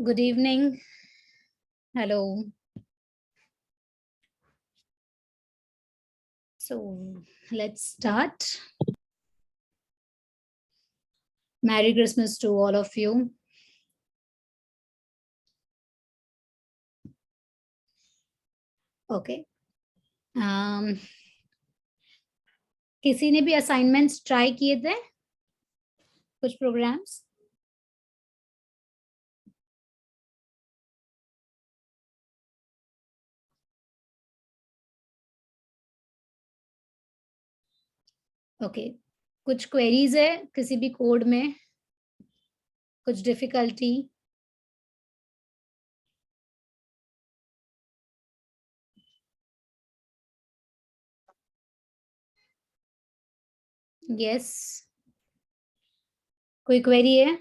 Good evening. Hello. So let's start. Merry Christmas to all of you. Okay. किसी ने भी assignments try किए थे कुछ प्रोग्राम्स? ओके. कुछ क्वेरीज है किसी भी कोड में? कुछ डिफिकल्टी? यस. कोई क्वेरी है?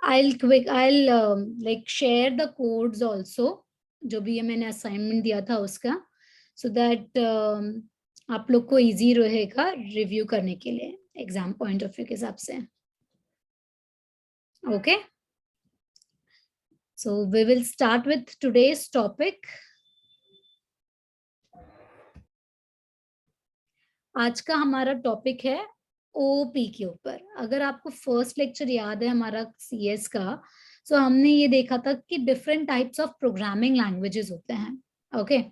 I'll like share the codes also जो भी ये मैंने असाइनमेंट दिया था उसका, so that आप लोग को इजी रहेगा रिव्यू करने के लिए एग्जाम पॉइंट ऑफ व्यू के हिसाब से. Okay. So we will start with today's topic. आज का हमारा टॉपिक है ओपी के ऊपर. अगर आपको फर्स्ट लेक्चर याद है हमारा सीएस का, तो हमने ये देखा था कि different types of programming languages होते हैं. ओके.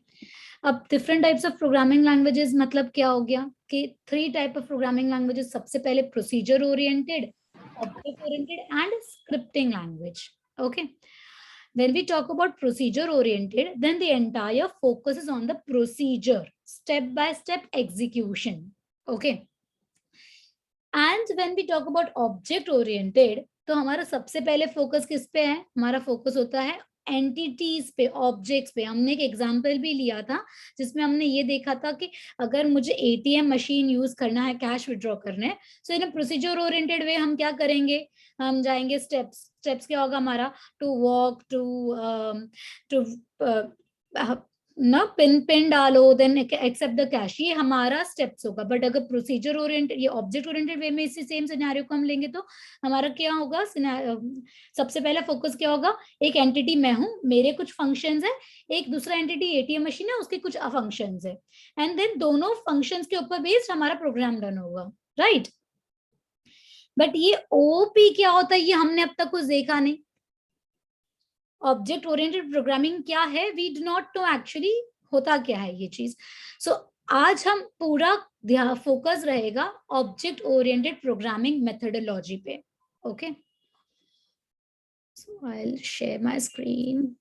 अब different types of programming languages मतलब क्या हो गया कि 3 टाइप ऑफ प्रोग्रामिंग लैंग्वेजेस. सबसे पहले procedure oriented, object oriented and scripting language. Okay. When we talk about procedure oriented, then the entire focus is on the procedure, step by step execution. Okay. And when we talk about object oriented, तो हमारा सबसे पहले focus किस पे है? हमारा focus होता है एंटिटीज पे, ऑब्जेक्ट्स पे. हमने एक एग्जांपल भी लिया था जिसमें हमने ये देखा था कि अगर मुझे एटीएम मशीन यूज करना है कैश विड्रॉ करने, सो इन प्रोसीजर ओरिएंटेड वे हम क्या करेंगे? हम जाएंगे स्टेप्स. स्टेप्स क्या होगा हमारा? टू वॉक, टू ना पिन डालो, देन एक्सेप्ट द कैश. ये हमारा स्टेप्स होगा. बट अगर प्रोसीजर ओरिएंटेड, ये ऑब्जेक्ट ओरिएंटेड वे में इसी सेम सिनेरियो को हम लेंगे तो हमारा क्या होगा? सबसे पहला फोकस क्या होगा? एक एंटिटी मैं हूं, मेरे कुछ फंक्शंस है, एक दूसरा एंटिटी एटीएम मशीन है, उसके कुछ फंक्शंस है, एंड देन दोनों फंक्शंस के ऊपर बेस्ड हमारा प्रोग्राम रन होगा. राइट. बट ये ओपी क्या होता है ये हमने अब तक कुछ देखा नहीं. ऑब्जेक्ट ओरिएंटेड प्रोग्रामिंग क्या है? We do not know actually होता क्या है ये चीज. सो आज हम पूरा ध्यान फोकस रहेगा ऑब्जेक्ट ओरिएंटेड प्रोग्रामिंग मेथडोलॉजी पे. Okay. So I will share my screen.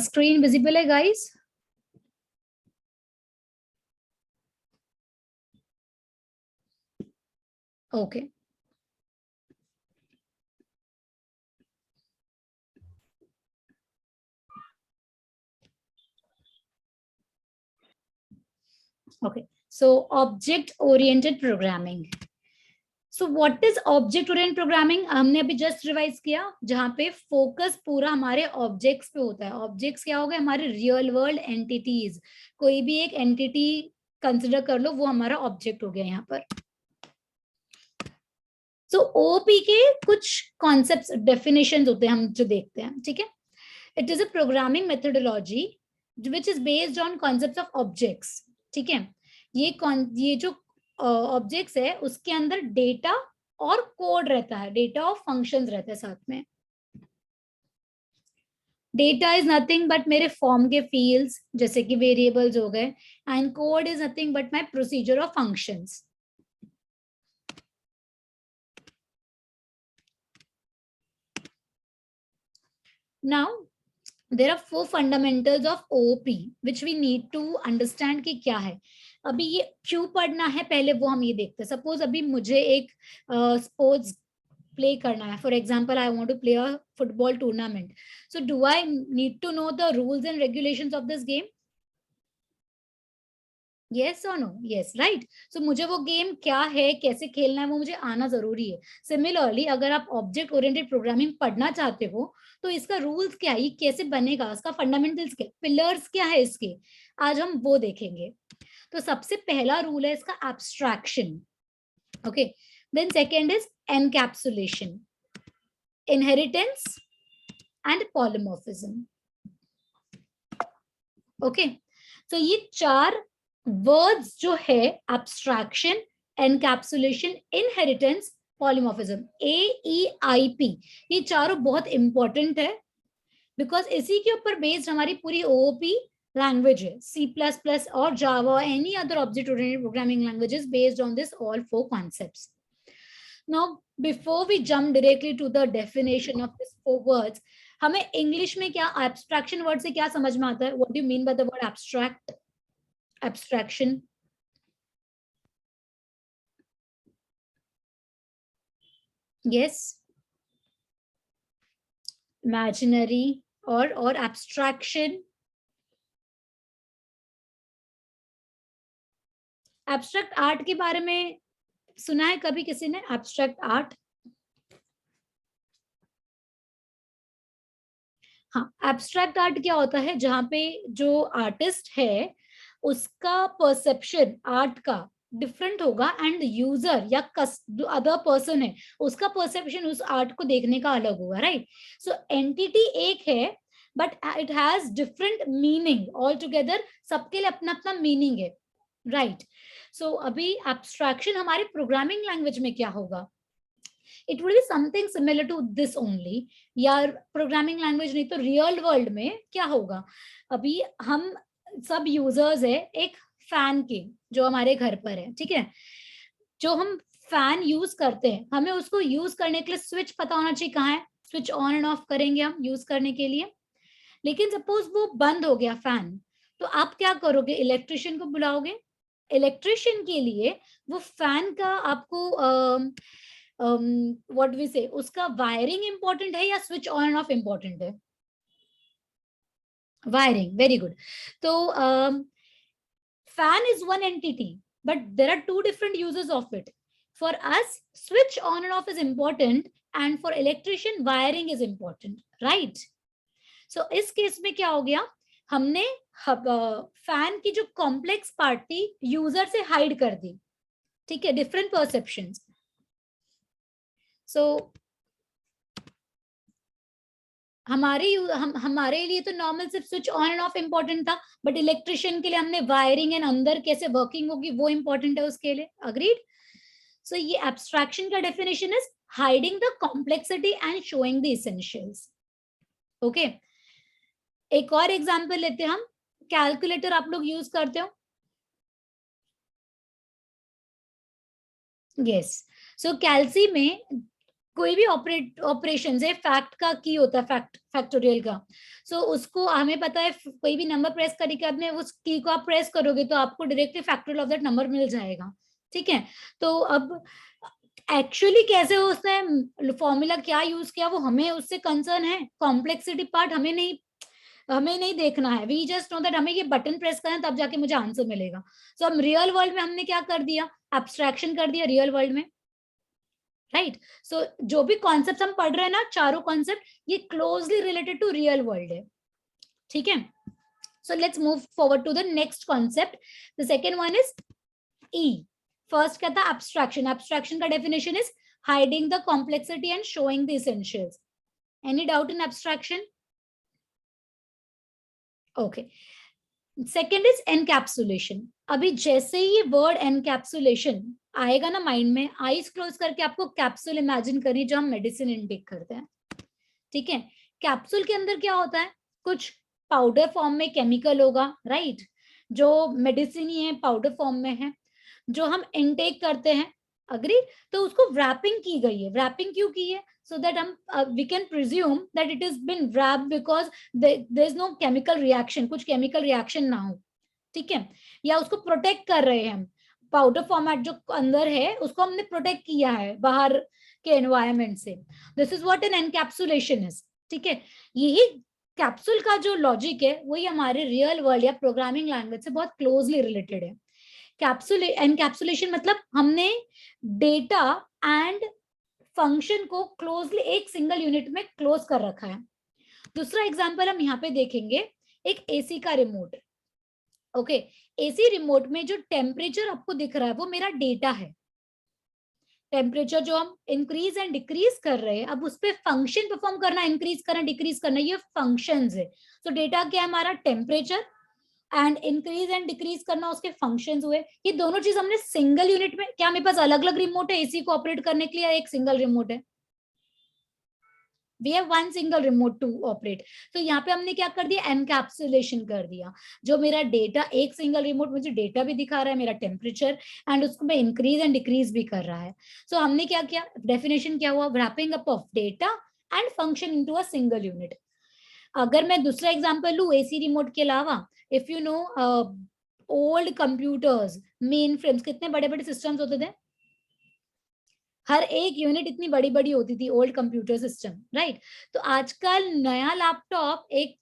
Screen visible है guys? Okay. Okay, so object oriented programming. So what is object oriented programming? हमने अभी जस्ट रिवाइज किया जहां पे फोकस पूरा हमारे ऑब्जेक्ट्स पे होता है. ऑब्जेक्ट्स क्या हो गए? हमारे रियल वर्ल्ड एंटिटीज. कोई भी एक एंटिटी कंसिडर कर लो, वो हमारा ऑब्जेक्ट हो गया यहाँ पर. सो ओपी के कुछ कॉन्सेप्ट्स, डेफिनेशंस होते हैं हम जो देखते हैं. ठीक है. It is a programming methodology which is based on concept of objects. ठीक है. ये जो ऑब्जेक्ट्स है उसके अंदर डेटा और कोड रहता है, डेटा और फंक्शंस रहते हैं साथ में. डेटा इज नथिंग बट मेरे फॉर्म के फील्ड्स जैसे कि वेरिएबल्स हो गए, and code is nothing but my procedure of functions. Now there are 4 fundamentals of OOP which we need to understand कि क्या है. अभी ये क्यों पढ़ना है पहले वो हम ये देखते हैं. सपोज अभी मुझे एक स्पोर्ट्स प्ले करना है. For example I want to play a football tournament. So do I need to know the rules and regulations of this game? Yes और नो, यस राइट। सो मुझे वो गेम क्या है, कैसे खेलना है, वो मुझे आना जरूरी है। सिमिलरली अगर आप ऑब्जेक्ट ओरिएंटेड प्रोग्रामिंग पढ़ना चाहते हो तो इसका रूल्स क्या है, ये कैसे बनेगा, इसका फंडामेंटल्स क्या, पिलर्स क्या है इसके, आज हम वो देखेंगे। तो सबसे पहला रूल है इसका abstraction, okay. Then second is encapsulation, inheritance and polymorphism, okay. तो ये चार वर्ड्स जो है, abstraction, encapsulation, inheritance, polymorphism, AEIP, ये चारों बहुत इंपॉर्टेंट है बिकॉज इसी के ऊपर बेस्ड हमारी पूरी OOP लैंग्वेज है, C++ और Java, any other object oriented programming languages based on this all four concepts. Now before we jump directly to the definition of these four words, हमें English में क्या एब्स्ट्रैक्शन वर्ड से क्या समझ में आता है, what do you mean by the word abstract, abstraction? Yes, imaginary और एब्स्ट्रैक्शन. एब्स्ट्रैक्ट आर्ट के बारे में सुना है कभी किसी ने, एब्स्ट्रैक्ट आर्ट? हाँ, एब्स्ट्रैक्ट आर्ट क्या होता है, जहाँ पे जो आर्टिस्ट है उसका परसेप्शन आर्ट का डिफरेंट होगा एंड यूजर या अदर पर्सन है उसका परसेप्शन उस आर्ट को देखने का अलग होगा, राइट? सो एंटिटी एक है but it has different meaning all together, सबके लिए अपना अपना मीनिंग है, राइट? सो अभी एब्स्ट्रैक्शन हमारे प्रोग्रामिंग लैंग्वेज में क्या होगा, it will be something similar to this only, या प्रोग्रामिंग लैंग्वेज नहीं तो रियल वर्ल्ड में क्या होगा, अभी हम सब यूजर्स है एक फैन के जो हमारे घर पर है, ठीक है? जो हम फैन यूज करते हैं हमें उसको यूज करने के लिए स्विच पता होना चाहिए कहाँ है, स्विच ऑन एंड ऑफ करेंगे हम यूज करने के लिए। लेकिन सपोज वो बंद हो गया फैन, तो आप क्या करोगे, इलेक्ट्रिशियन को बुलाओगे। इलेक्ट्रिशियन के लिए वो फैन का आपको व्हाट वी से उसका वायरिंग इंपॉर्टेंट है या switch on and off important है? Wiring, very good. तो fan is one entity but there are two different uses of it. For us switch on and off is important and for electrician wiring is important, right? So इस case में क्या हो गया, हमने fan की जो complex part थी user से हाइड कर दी, ठीक है, डिफरेंट परसेप्शंस. सो हमारे लिए तो नॉर्मल सिर्फ switch on and off important था, बट इलेक्ट्रिशियन के लिए हमने वायरिंग एंड अंदर कैसे वर्किंग होगी वो इंपॉर्टेंट है उसके लिए, अग्रीड? सो ये एब्स्ट्रैक्शन का definition is hiding the complexity and showing the essentials, okay. एक और एग्जांपल लेते हैं हम, कैलकुलेटर आप लोग यूज करते हो? यस। सो कैलसी में कोई भी ऑपरेशन है, फैक्ट का की होता है, फैक्टोरियल का। सो उसको हमें पता है, कोई भी नंबर प्रेस करके आपने उस की को आप प्रेस करोगे तो आपको directly factorial of that number मिल जाएगा, ठीक है? तो अब एक्चुअली कैसे उसने फॉर्मूला क्या यूज किया वो हमें उससे कंसर्न है, कॉम्प्लेक्सिटी पार्ट हमें नहीं देखना है। वी जस्ट नो दैट हमें ये बटन प्रेस करना है तब जाके मुझे आंसर मिलेगा। सो हम रियल वर्ल्ड में हमने क्या कर दिया, एब्स्ट्रैक्शन कर दिया रियल वर्ल्ड में, राइट? सो जो भी कॉन्सेप्ट हम पढ़ रहे हैं ना, चारों कॉन्सेप्ट ये closely related to real world है, ठीक है? So let's move forward to the next concept. The second one is E. First क्या था, एब्स्ट्रैक्शन। एब्स्ट्रैक्शन का definition is hiding the complexity and showing the essentials. Any doubt in abstraction? Okay. Second is encapsulation. अभी जैसे ही word encapsulation आएगा ना mind में, eyes close करके आपको कैप्सूल इमेजिन करिए जो हम मेडिसिन इनटेक करते हैं, ठीक है? कैप्सूल के अंदर क्या होता है, कुछ पाउडर फॉर्म में केमिकल होगा, राइट? जो मेडिसिन ही है पाउडर फॉर्म में है, जो हम इनटेक करते हैं, अग्री? तो उसको रैपिंग की गई है। रैपिंग क्यों की है? सो दैट हम we can presume that it is been wrapped because there is no chemical reaction, कुछ केमिकल रिएक्शन ना हो, ठीक है? या उसको प्रोटेक्ट कर रहे हैं हम, पाउडर फॉर्मेट जो अंदर है उसको हमने प्रोटेक्ट किया है बाहर के एनवायरनमेंट से। This is what an encapsulation is, ठीक है? यही कैप्सूल का जो लॉजिक है वही हमारे रियल वर्ल्ड या प्रोग्रामिंग लैंग्वेज से बहुत क्लोजली रिलेटेड है। एनकैप्सुलेशन मतलब हमने डेटा एंड फंक्शन को क्लोजली एक सिंगल यूनिट में क्लोज कर रखा है। दूसरा एग्जांपल हम यहाँ पे देखेंगे, एक एसी का रिमोट। ओके, एसी रिमोट में जो टेम्परेचर आपको दिख रहा है वो मेरा डेटा है। टेम्परेचर जो हम इंक्रीज एंड डिक्रीज कर रहे हैं, अब उस पर फंक्शन परफॉर्म करना, इंक्रीज करना डिक्रीज करना, ये फंक्शंस है। तो डेटा क्या है हमारा, temperature, and increase and decrease करना उसके फंक्शंस हुए। ये दोनों चीज हमने सिंगल यूनिट में, क्या मेरे पास अलग अलग रिमोट है एसी को ऑपरेट करने के लिए, एक सिंगल रिमोट है? we have one single remote to operate। तो यहाँ पे हमने क्या कर दिया, एनकैप्सुलेशन कर दिया। जो मेरा डेटा, एक सिंगल रिमोट मुझे डेटा भी दिखा रहा है, मेरा टेम्परेचर, एंड उसको मैं इंक्रीज एंड डिक्रीज भी कर रहा है। सो हमने क्या किया, डेफिनेशन क्या हुआ, wrapping up of data and function into a single unit. अगर मैं दूसरा एग्जांपल लूं एसी रिमोट के अलावा, if you know old computers, mainframes, कितने बड़े बड़े सिस्टम्स होते थे, हर एक यूनिट इतनी बड़ी बड़ी होती थी, ओल्ड कंप्यूटर सिस्टम, राइट। तो आजकल नया लैपटॉप एक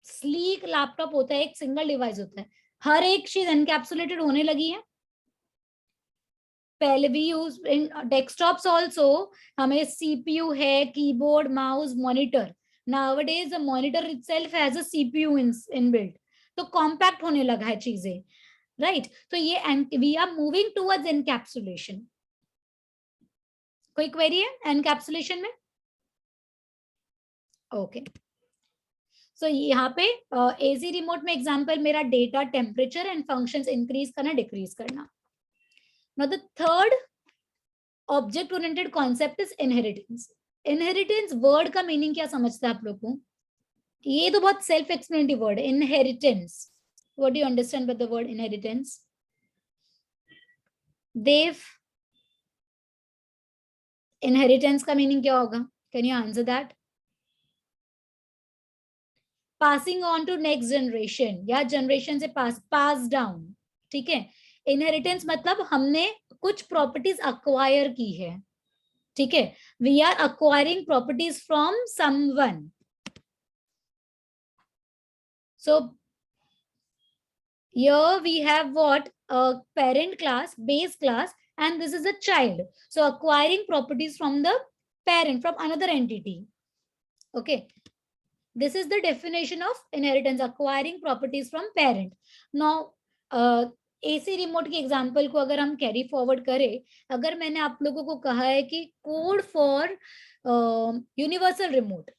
स्लीक लैपटॉप होता है, एक सिंगल डिवाइस होता है, हर एक चीज एनकैप्सुलेटेड होने लगी है। पहले भी यूज इन डेस्कटॉप्स ऑल्सो, हमें सीपीयू है, keyboard, mouse, monitor. Nowadays the monitor itself has a CPU inbuilt, तो कॉम्पैक्ट होने लगा है चीजें, राइट। तो ये we are moving towards encapsulation. कोई क्वेरी है एनकैप्सुलेशन में? ओके, सो यहाँ पे एसी रिमोट में एग्जांपल मेरा data, temperature and functions increase करना डिक्रीज करना। Now the third object oriented concept is inheritance. Inheritance word का मीनिंग क्या समझते हैं आप लोग को? ये तो बहुत सेल्फ एक्सप्लेनेटरी वर्ड है, inheritance. What do you understand by the word inheritance? Dev, inheritance का मीनिंग क्या होगा? Can you answer that? Passing on to next generation, या जनरेशन से पास डाउन, ठीक है। इनहेरिटेंस मतलब हमने कुछ प्रॉपर्टीज अक्वायर की है, ठीक है। We are acquiring properties from someone. So here we have what, a parent class, base class, and this is a child, so acquiring properties from the parent, from another entity। Okay, this is the definition of inheritance, acquiring properties from parent। now AC remote की example को अगर हम carry forward करें, अगर मैंने आप लोगों को कहा है कि code for universal remote,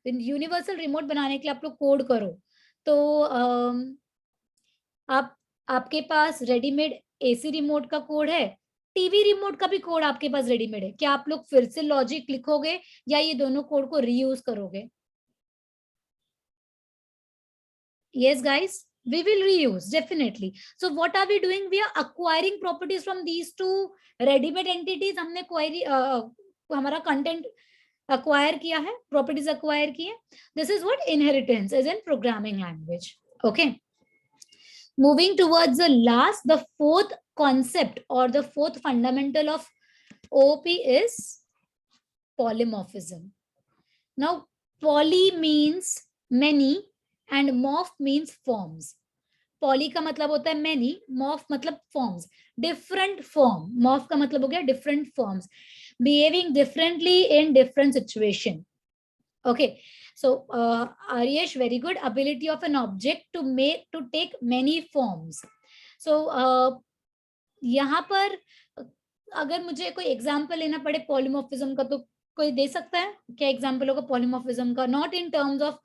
universal remote बनाने के लिए आप लोग कोड करो, तो आप, आपके पास रेडीमेड एसी रिमोट का कोड है, टीवी रिमोट का भी कोड आपके पास रेडीमेड है, क्या आप लोग फिर से लॉजिक लिखोगे या ये दोनों कोड को रीयूज करोगे? Yes, guys, we will reuse definitely. So what are we doing? We are acquiring properties from these two ready-made entities. हमने query हमारा content acquire किया है, properties acquire की है. This is what inheritance is in programming language. Okay. Moving towards the last, the fourth concept or the fourth fundamental of OOP is polymorphism. Now, poly means many and morph means forms. Poly का मतलब होता है many, morph मतलब forms, different form। morph का मतलब हो गया different forms, behaving differently in different situation। Okay, so Aryesh, very good, ability of an object to take many forms। So यहाँ पर अगर मुझे कोई एग्जाम्पल लेना पड़े पॉलीमॉर्फिज्म का, तो कोई दे सकता है क्या एग्जाम्पल होगा पॉलीमॉर्फिज्म का? Not in terms of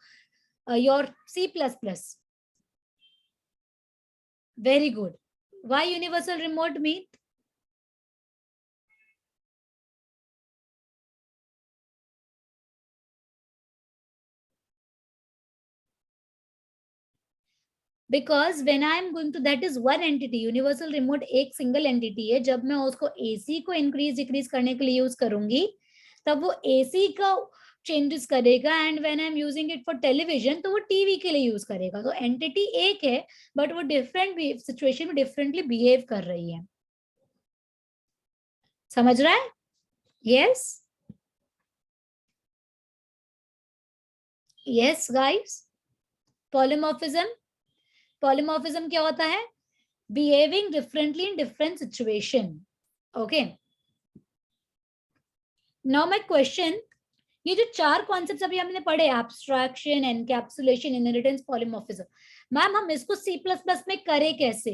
your C++। Very good. Why universal remote mean? Because when I am going to, that is one entity, universal remote एक single entity है। जब मैं उसको AC को increase decrease करने के लिए यूज करूंगी, तब वो AC का चेंजेस करेगा, and when I am using it for television तो वो टीवी के लिए यूज करेगा। तो एंटिटी एक है, बट वो डिफरेंट सिचुएशन में डिफरेंटली बिहेव कर रही है। समझ रहा है? Yes, yes guys. Polymorphism, polymorphism क्या होता है? behaving differently in different situation. Okay, now my question, ये जो चार कॉन्सेप्ट्स अभी हमने पढ़े, abstraction, encapsulation, inheritance, polymorphism, ma'am हम इसको C++ में करें कैसे?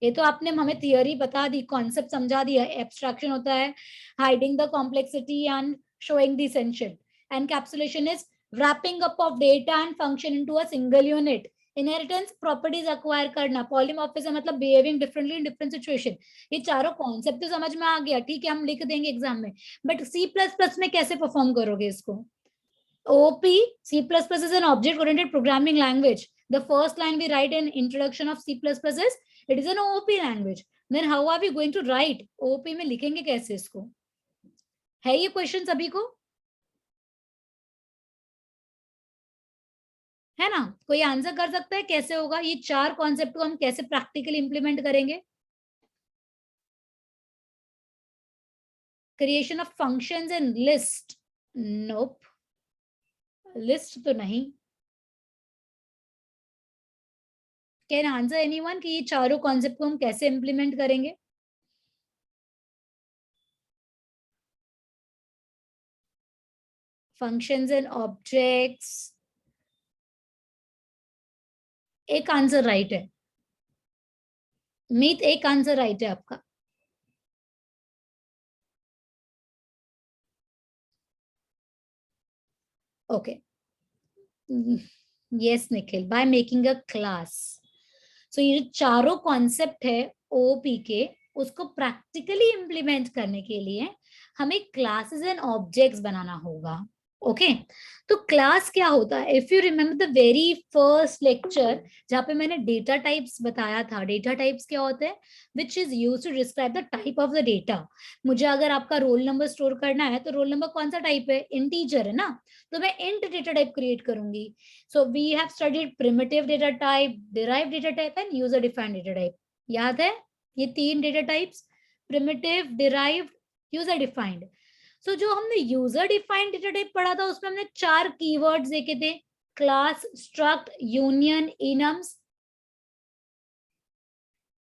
ये तो आपने हमें थियरी बता दी, कॉन्सेप्ट समझा दिया। एब्स्ट्रैक्शन होता है hiding the complexity and showing the essential, encapsulation is wrapping up of data and function into a single unit, inheritance properties acquire करना, पॉलीमॉर्फिज्म मतलब behaving differently in different situation. ये चारों concept तो समझ में आ गया, ठीक है, हम लिख देंगे एग्जाम में, बट C++ में कैसे परफॉर्म करोगे इसको? OP, C++ is an object-oriented programming language. The first line we write in introduction of C++ is it is an OOP language. Then how are we going to write? OOP में लिखेंगे कैसे इसको? है ये question सभी को? है ना? कोई आंसर कर सकता है कैसे होगा? ये चार कॉन्सेप्ट को हम कैसे प्रैक्टिकली इंप्लीमेंट करेंगे? Creation of functions in list? Nope, list तो नहीं। कैन आंसर एनीवन कि ये चारों कॉन्सेप्ट को हम कैसे इंप्लीमेंट करेंगे? फंक्शंस एंड ऑब्जेक्ट्स, एक आंसर राइट है। मीत, एक आंसर राइट है आपका। Okay, yes Nikhil, by making a class. So ये जो चारों कॉन्सेप्ट है ओपी के, उसको प्रैक्टिकली इंप्लीमेंट करने के लिए हमें क्लासेस एंड ऑब्जेक्ट्स बनाना होगा। ओके, तो क्लास क्या होता है? If you remember the very first lecture जहाँ पे मैंने डेटा टाइप्स बताया था, डेटा टाइप्स क्या होते हैं? Which is use to describe the type of the data. मुझे अगर आपका रोल नंबर स्टोर करना है तो रोल नंबर कौन सा टाइप है? इंटीजर है ना, तो मैं इंट डेटा टाइप क्रिएट करूंगी। So we have studied primitive data type, derived data type and user defined data type. याद है ये तीन data types? Primitive, derived, user defined. So जो हमने यूजर डिफाइंड डेटा टाइप पढ़ा था उसमें हमने चार कीवर्ड्स देखे थे, class, struct, union, enums.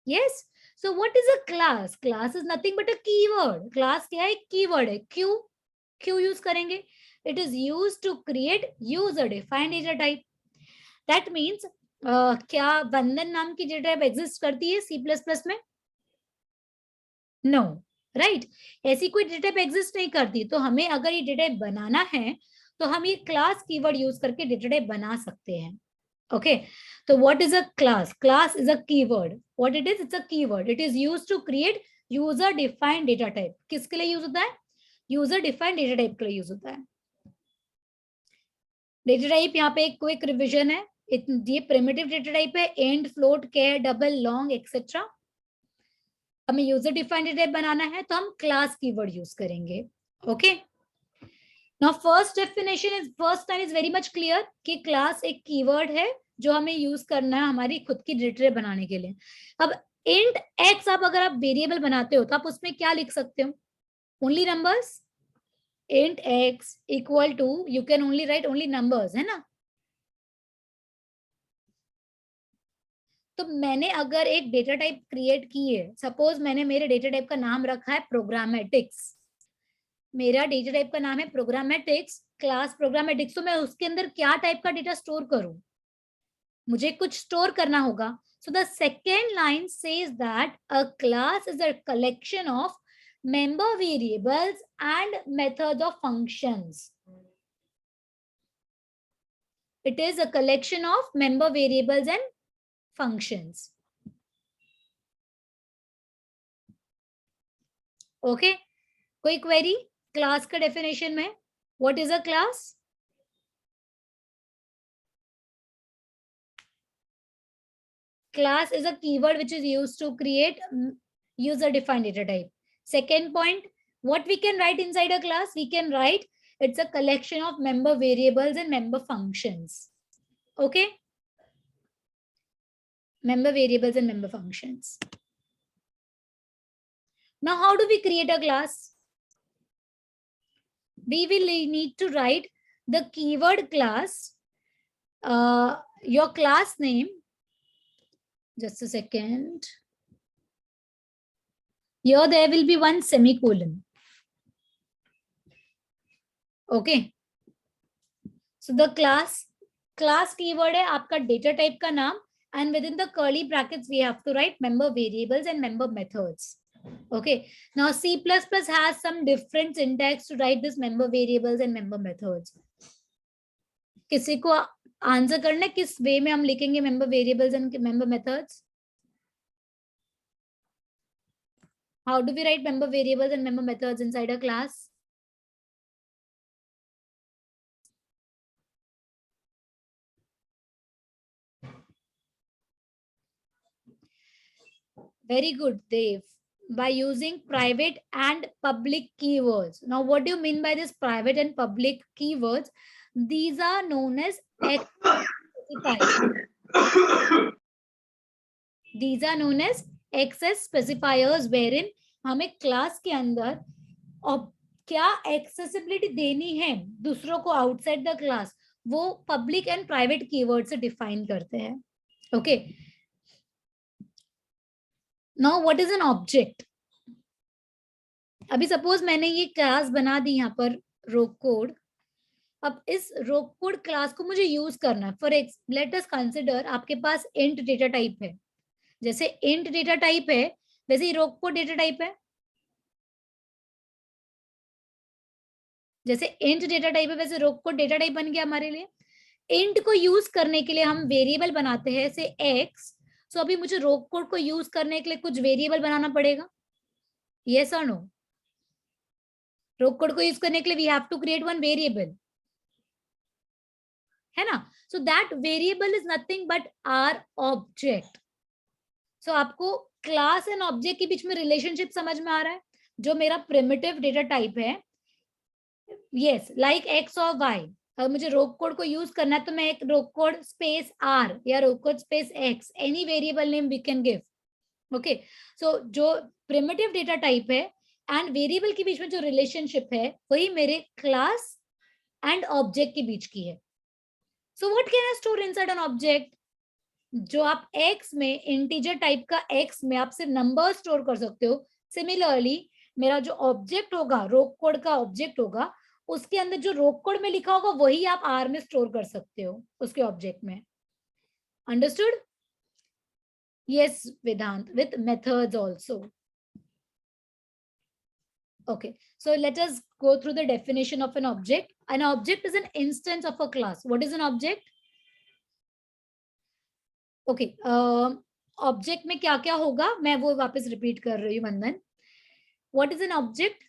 Yes, so what is a class? Class is nothing but a keyword. Class क्या है? कीवर्ड है। क्यों क्यों यूज करेंगे? It is use to create user defined data type. That means क्या वंदन नाम की डेटा टाइप एग्जिस्ट करती है C++ में? नो, राइट, ऐसी कोई डेटा टाइप एग्जिस्ट नहीं करती। तो हमें अगर ये डेटा टाइप बनाना है तो हम ये क्लास कीवर्ड यूज करके डेटा टाइप बना सकते हैं। ओके, तो what is a class? Class is a keyword. What it is? It's a keyword. It is used to create user defined data type. किसके लिए यूज होता है? यूजर डिफाइंड डेटा टाइप के लिए यूज होता है। डेटा टाइप यहाँ पे एक क्विक रिविजन है। ये प्रिमिटिव डेटा टाइप है, and, float, char, double, long, etcetera. हमें यूजर डिफाइंड डेटा टाइप बनाना है तो हम क्लास कीवर्ड यूज करेंगे। Okay, now first definition is, first line is very much clear कि क्लास एक कीवर्ड है जो हमें यूज करना है हमारी खुद की डेटा टाइप बनाने के लिए। अब इंट एक्स आप अगर आप वेरिएबल बनाते हो तो आप उसमें क्या लिख सकते हो? Only numbers. Int x equal to, you can only write only numbers, है ना? तो मैंने अगर एक डेटा टाइप क्रिएट की है, सपोज मैंने मेरे डेटा टाइप का नाम रखा है प्रोग्रामेटिक्स, मेरा डेटा टाइप का नाम है प्रोग्रामेटिक्स, क्लास प्रोग्रामेटिक्स, तो मैं उसके अंदर क्या टाइप का डेटा स्टोर करूं? मुझे कुछ स्टोर करना होगा। So the second line says that a class is a collection of member variables and methods of functions. It is a collection of member variables and functions. Okay, कोई query class का definition में? What is a class? Class is a keyword which is used to create user defined data type. Second point, what we can write inside a class? We can write it's a collection of member variables and member functions. Okay, member variables and member functions. Now how do we create a class? We will need to write the keyword class, your class name, Just a second. Here there will be one semicolon. Okay. So the class keyword है आपका data type का नाम, and within the curly brackets we have to write member variables and member methods. Okay. Now C++ has some different syntax to write this member variables and member methods. किसी को answer करना है किस वे में हम लिखेंगे member variables and member methods? How do we write member variables and member methods inside a class? Very good, Dev. By using private and public keywords. Now, what do you mean by this private and public keywords? These are known as specifiers. These are known as access specifiers, wherein हमें class के अंदर और क्या accessibility देनी है दूसरों को outside the class, वो पब्लिक एंड प्राइवेट कीवर्ड से डिफाइन करते हैं. Okay. Now what is an object? अभी सपोज मैंने ये क्लास बना दी यहाँ पर रोक कोड. अब इस रोक कोड क्लास को मुझे यूज करना है. फॉर लेट अस कंसिडर आपके पास इंट डेटा टाइप है. जैसे इंट डेटा टाइप है वैसे ही रोक कोड डेटा टाइप है. जैसे इंट डेटा टाइप है वैसे रोक कोड डेटा टाइप बन गया हमारे लिए. इंट को यूज करने के लिए हम वेरिएबल बनाते हैं से एक्स. सो अभी मुझे रोक कोड को यूज करने के लिए कुछ वेरिएबल बनाना पड़ेगा. यस और नो? रोक कोड को यूज करने के लिए we have to create one variable, है ना? So that variable is nothing but are object. So आपको क्लास एंड ऑब्जेक्ट के बीच में रिलेशनशिप समझ में आ रहा है? जो मेरा प्रिमिटिव डेटा टाइप है, यस, लाइक एक्स और वाई. अगर मुझे रोक कोड को यूज करना है तो मैं एक रोक कोड स्पेस आर या रोक code space X, any variable name we can give. Okay. So जो प्रिमिटिव डेटा टाइप है एंड वेरिएबल के बीच में जो रिलेशनशिप है वही मेरे क्लास एंड ऑब्जेक्ट के बीच की है. So what can I store inside an object? जो आप एक्स में इंटीजर टाइप का एक्स में आप सिर्फ नंबर स्टोर कर सकते हो, सिमिलरली मेरा जो ऑब्जेक्ट होगा, रोक कोड का ऑब्जेक्ट होगा, उसके अंदर जो रोक कोड में लिखा होगा वही आप आर में स्टोर कर सकते हो उसके ऑब्जेक्ट में. Understood? Yes Vedant, with methods also. Okay, so let us go through the definition of an object. An object is an instance of a class. What is an object? Okay, object में क्या क्या होगा मैं वो वापस repeat कर रही हूँ वंदन. What is an object?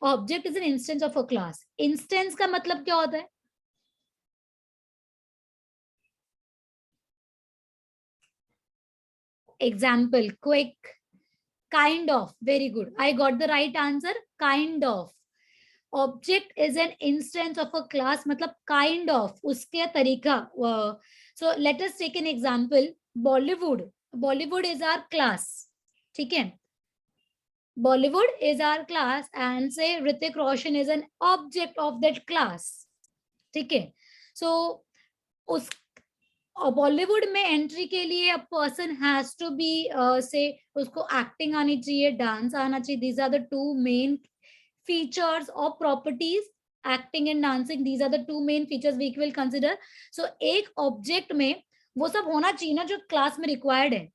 Object is an instance of a class. Instance का मतलब क्या होता है? Example, quick, kind of. Very good. I got the right answer. Kind of. Object is an instance of a class. मतलब kind of. उसके तरीका. So let us take an example. Bollywood. Bollywood is our class. ठीक है? Bollywood is our class and say Hrithik Roshan is an object of that class. ठीक है? So उस बॉलीवुड में entry के लिए a person has to be से उसको एक्टिंग आनी चाहिए, डांस आना चाहिए. These are the two main features और properties. Acting and dancing, these are the two main features we will consider. So एक ऑब्जेक्ट में वो सब होना चाहिए ना जो क्लास में रिक्वायर्ड है.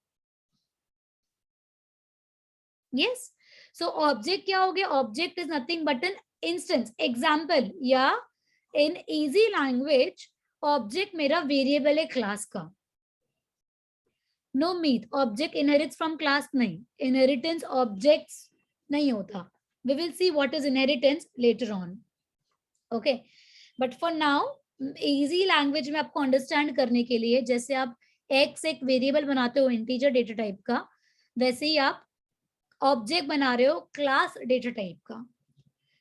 यस. सो ऑब्जेक्ट क्या हो गया? Object is nothing but an instance. Example या इन इजी लैंग्वेज ऑब्जेक्ट मेरा वेरिएबल है क्लास का. No myth, object inherits from class नहीं. इनहेरिटेंस ऑब्जेक्ट्स नहीं होता. We will see what is inheritance later on. Okay, but for now easy language में आपको understand करने के लिए, जैसे आप एक्स एक वेरिएबल बनाते हो इंटीजर डेटा टाइप का, वैसे ही आप ऑब्जेक्ट बना रहे हो क्लास डेटा टाइप का.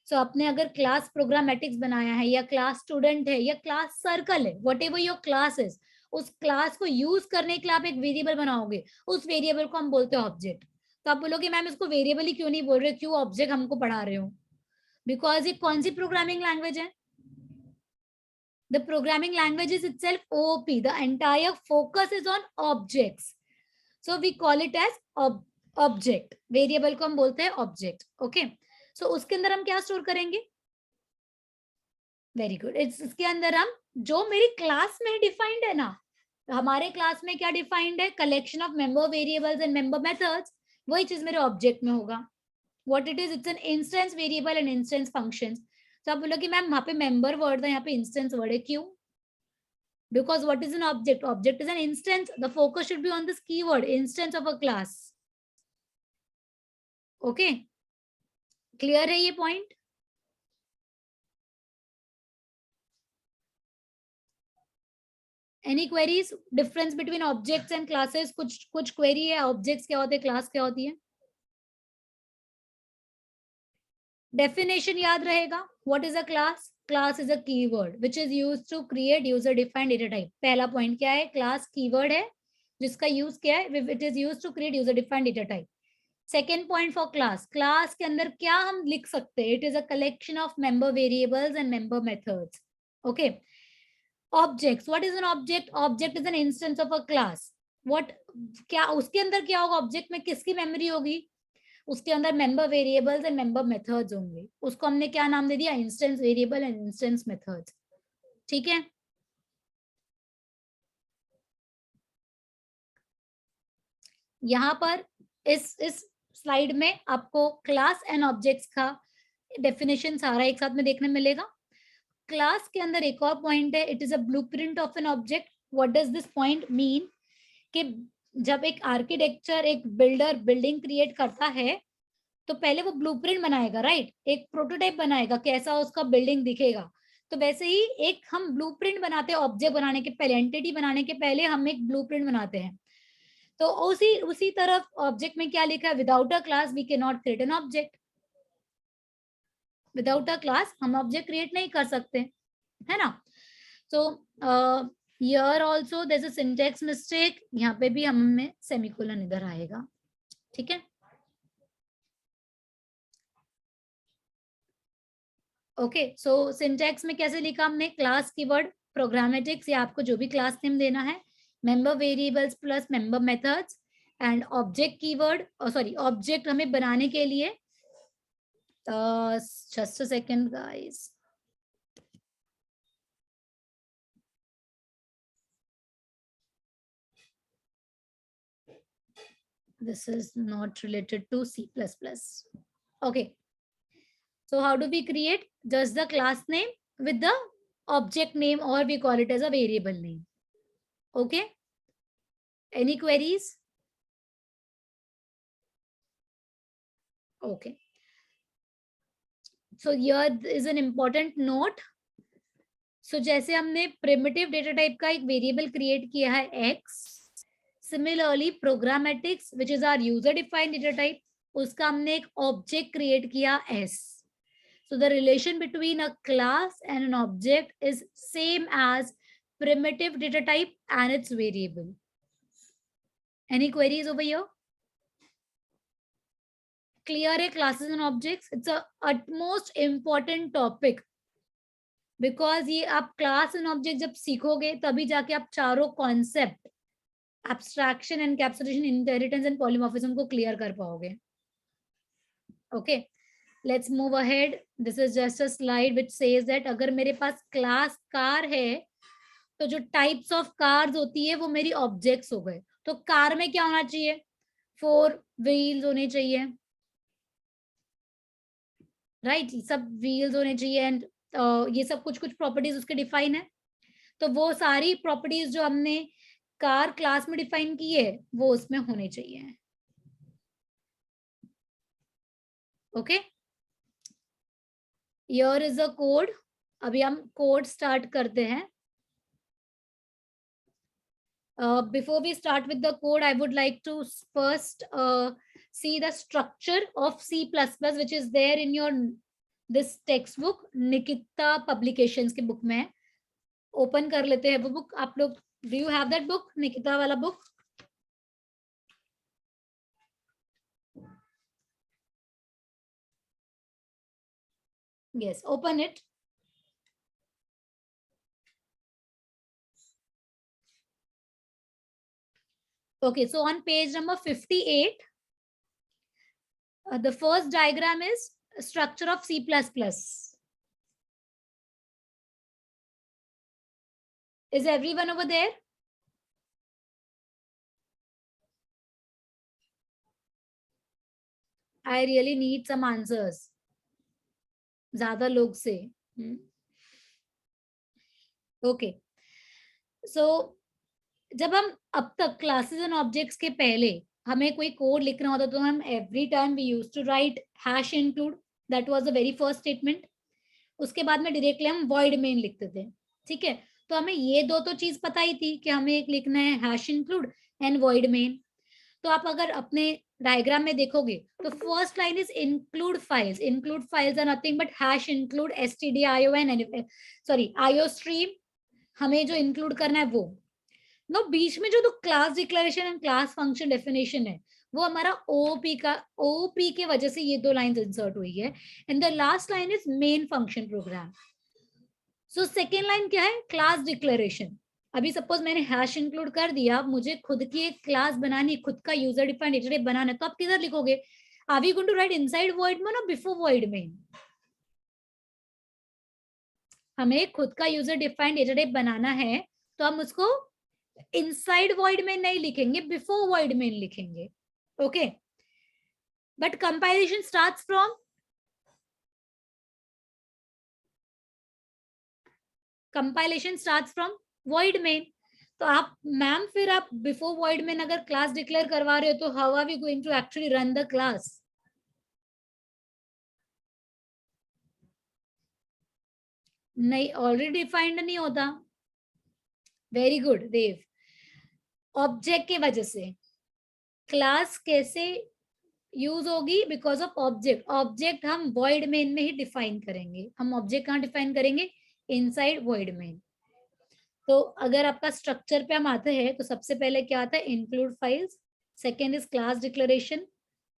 सो आपने अगर क्लास प्रोग्रामेटिक्स बनाया है या क्लास स्टूडेंट है या क्लास सर्कल है, what ever your class is, उस क्लास को यूज करने के लिए आप एक वेरिएबल बनाओगे. उस वेरिएबल को हम बोलते हैं ऑब्जेक्ट. तो आप बोलोगे मैम इसको वेरिएबल ही क्यों नहीं बोल रहे, क्यों ऑब्जेक्ट हमको पढ़ा रहे हो? बिकॉज ये कौन सी प्रोग्रामिंग लैंग्वेज है? The programming language is itself OOP. The entire focus is on objects. So we call it as object, variable को हम बोलते हैं ऑब्जेक्ट। ओके, सो उसके अंदर हम क्या स्टोर करेंगे? वेरी गुड, इसके अंदर हम जो मेरी क्लास में डिफाइंड है ना, हमारे क्लास में क्या डिफाइंड है? Collection of member variables and member methods, वही चीज मेरे ऑब्जेक्ट में होगा। What it is? It's an instance variable and instance functions. तो आप बोलो कि मैम वहां पे मेंबर वर्ड था, यहाँ पे इंस्टेंस वर्ड है, क्यों? Because what is an object? Object is an instance. The focus should be on this keyword, instance of a class. Okay, clear है ये point? Any queries? Difference between objects and classes? कुछ query है? Objects क्या होते हैं, class क्या होती है? Definition याद रहेगा. What is a class? Class is a keyword which is used to create user defined data type. पहला point क्या है? Class keyword है जिसका use क्या है? It is used to create user defined data type. Second point for class, class के अंदर क्या हम लिख सकते हैं? It is a collection of member variables and member methods. Okay, objects, what is an object? Object is an instance of a class. What, क्या उसके अंदर क्या होगा? ऑब्जेक्ट में किसकी मेमोरी होगी? उसके अंदर member variables and member methods होंगे। उसको हमने क्या नाम दे दिया? Instance variable and instance methods. ठीक है, यहाँ पर इस स्लाइड में आपको क्लास एंड ऑब्जेक्ट्स का डेफिनेशन सारा एक साथ में देखने मिलेगा। क्लास के अंदर एक और पॉइंट है, it is a blueprint of an object. What does this point mean? कि जब एक आर्किटेक्चर, एक बिल्डर बिल्डिंग क्रिएट करता है तो पहले वो ब्लूप्रिंट बनाएगा, राइट? एक प्रोटोटाइप बनाएगा कैसा उसका बिल्डिंग दिखेगा। तो वैसे ही एक हम ब्लूप्रिंट बनाते हैं ऑब्जेक्ट बनाने के पहले, एंटिटी बनाने के पहले हम एक ब्लूप्रिंट बनाते हैं। तो उसी उसी तरफ ऑब्जेक्ट में क्या लिखा है? Without a class we can not create an object. Without a class हम ऑब्जेक्ट क्रिएट नहीं कर सकते, है ना? So here also there is a syntax mistake, यहाँ पे भी हमें सेमीकोलन इधर आएगा। ठीक है, ओके। सो सिंटैक्स में कैसे लिखा हमने? क्लास कीवर्ड, प्रोग्रामेटिक्स या आपको जो भी क्लास नेम देना है, member variables plus member methods and object keyword, sorry object हमें बनाने के लिए just a second guys, this is not related to C++. Okay, so how do we create? Just the class name with the object name, or we call it as a variable name. Okay, any queries? Okay, so here is an important note. So जैसे हमने primitive data type का एक variable create किया है x, similarly programmatics which is our user defined data type, उसका हमने एक object create किया s. So the relation between a class and an object is same as primitive data type and its variable. Any queries over here? Clear है classes and objects? It's a utmost important topic. Because ये आप class and object जब सीखोगे तभी जाके आप चारों concept, abstraction, encapsulation, inheritance and polymorphism को क्लियर कर पाओगे। Okay, let's move ahead. This is just a slide which says that अगर मेरे पास क्लास कार है तो जो टाइप्स ऑफ कार्स होती है वो मेरी ऑब्जेक्ट्स हो गए। तो कार में क्या होना चाहिए? 4 व्हील्स होने चाहिए, राइट? सब व्हील्स होने चाहिए एंड ये सब कुछ कुछ प्रॉपर्टीज उसके डिफाइन है। तो वो सारी प्रॉपर्टीज जो हमने कार क्लास में डिफाइन की है वो उसमें होने चाहिए। Okay, here is a code. अभी हम कोड स्टार्ट करते हैं। Before we start with the code, I would like to first see the structure of C++, which is there in your this textbook, Nikita Publications की book में। Open कर लेते हैं वो बुक। आप लोग, do you have that book, Nikita वाला book? Yes, open it. Okay, so on page number 58, the first diagram is structure of C++. Is everyone over there? I really need some answers. ज्यादा लोग से. Okay, सो जब हम अब तक classes and objects के पहले हमें कोई कोड लिखना होता तो हम every time we use to write hash include. That was the very first statement. उसके बाद में डायरेक्टली हम वॉइड मेन लिखते थे. ठीक है, तो हमें ये दो तो चीज पता ही थी कि हमें एक लिखना है hash include and void main. तो आप अगर अपने डायग्राम में देखोगे तो first line is include files. Include files are nothing but hash include stdio sorry IO stream. हमें जो इंक्लूड करना है वो नो बीच में जो तो class declaration and class function definition है वो हमारा ओपी के वजह से ये दो लाइंस इंसर्ट हुई है. And the last line is main function program. So second line क्या है? Class declaration. अभी सपोज मैंने हैश इंक्लूड कर दिया, मुझे खुद की एक क्लास बनानी, खुद का यूजर डिफाइंड डेटा टाइप बनाना है, तो आप किधर लिखोगे? Are we going to write inside void main और बिफोर वॉइड मेन? हमें खुद का यूजर डिफाइंड डेटा टाइप बनाना है तो हम उसको इनसाइड वॉइड में नहीं लिखेंगे, बिफोर वॉइड में लिखेंगे. Okay, but compilation starts from void में. तो आप मैम फिर आप बिफोर वॉइड में अगर क्लास डिक्लेयर करवा रहे हो तो how are we going to actually run the class? नहीं, ऑलरेडी डिफाइंड नहीं होता. वेरी गुड देव. ऑब्जेक्ट के वजह से क्लास कैसे यूज होगी? Because of object. ऑब्जेक्ट हम वॉइड मेन में ही डिफाइन करेंगे. हम ऑब्जेक्ट कहाँ डिफाइन करेंगे? Inside void main. तो अगर आपका स्ट्रक्चर पे हम आते हैं तो सबसे पहले क्या आता है? Include files. Second is class declaration.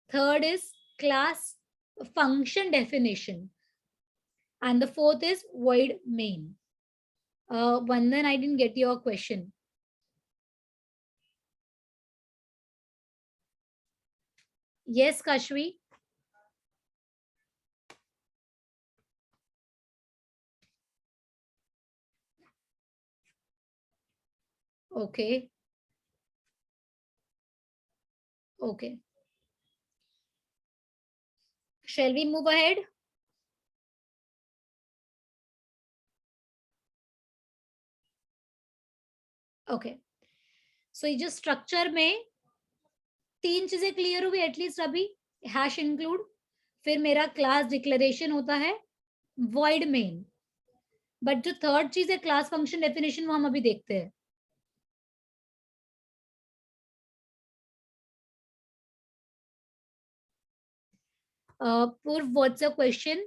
Third is class function definition. And the fourth is void main. Vandan, I didn't get your question. Yes, Kashvi. Okay. Okay. Shall we move ahead? Okay. So ये जो structure में तीन चीजें clear हुई at least अभी. Hash include, फिर मेरा class declaration होता है, वॉइड मेन. बट जो थर्ड चीज है क्लास फंक्शन डेफिनेशन, वो हम अभी देखते हैं. Purv, what's your question?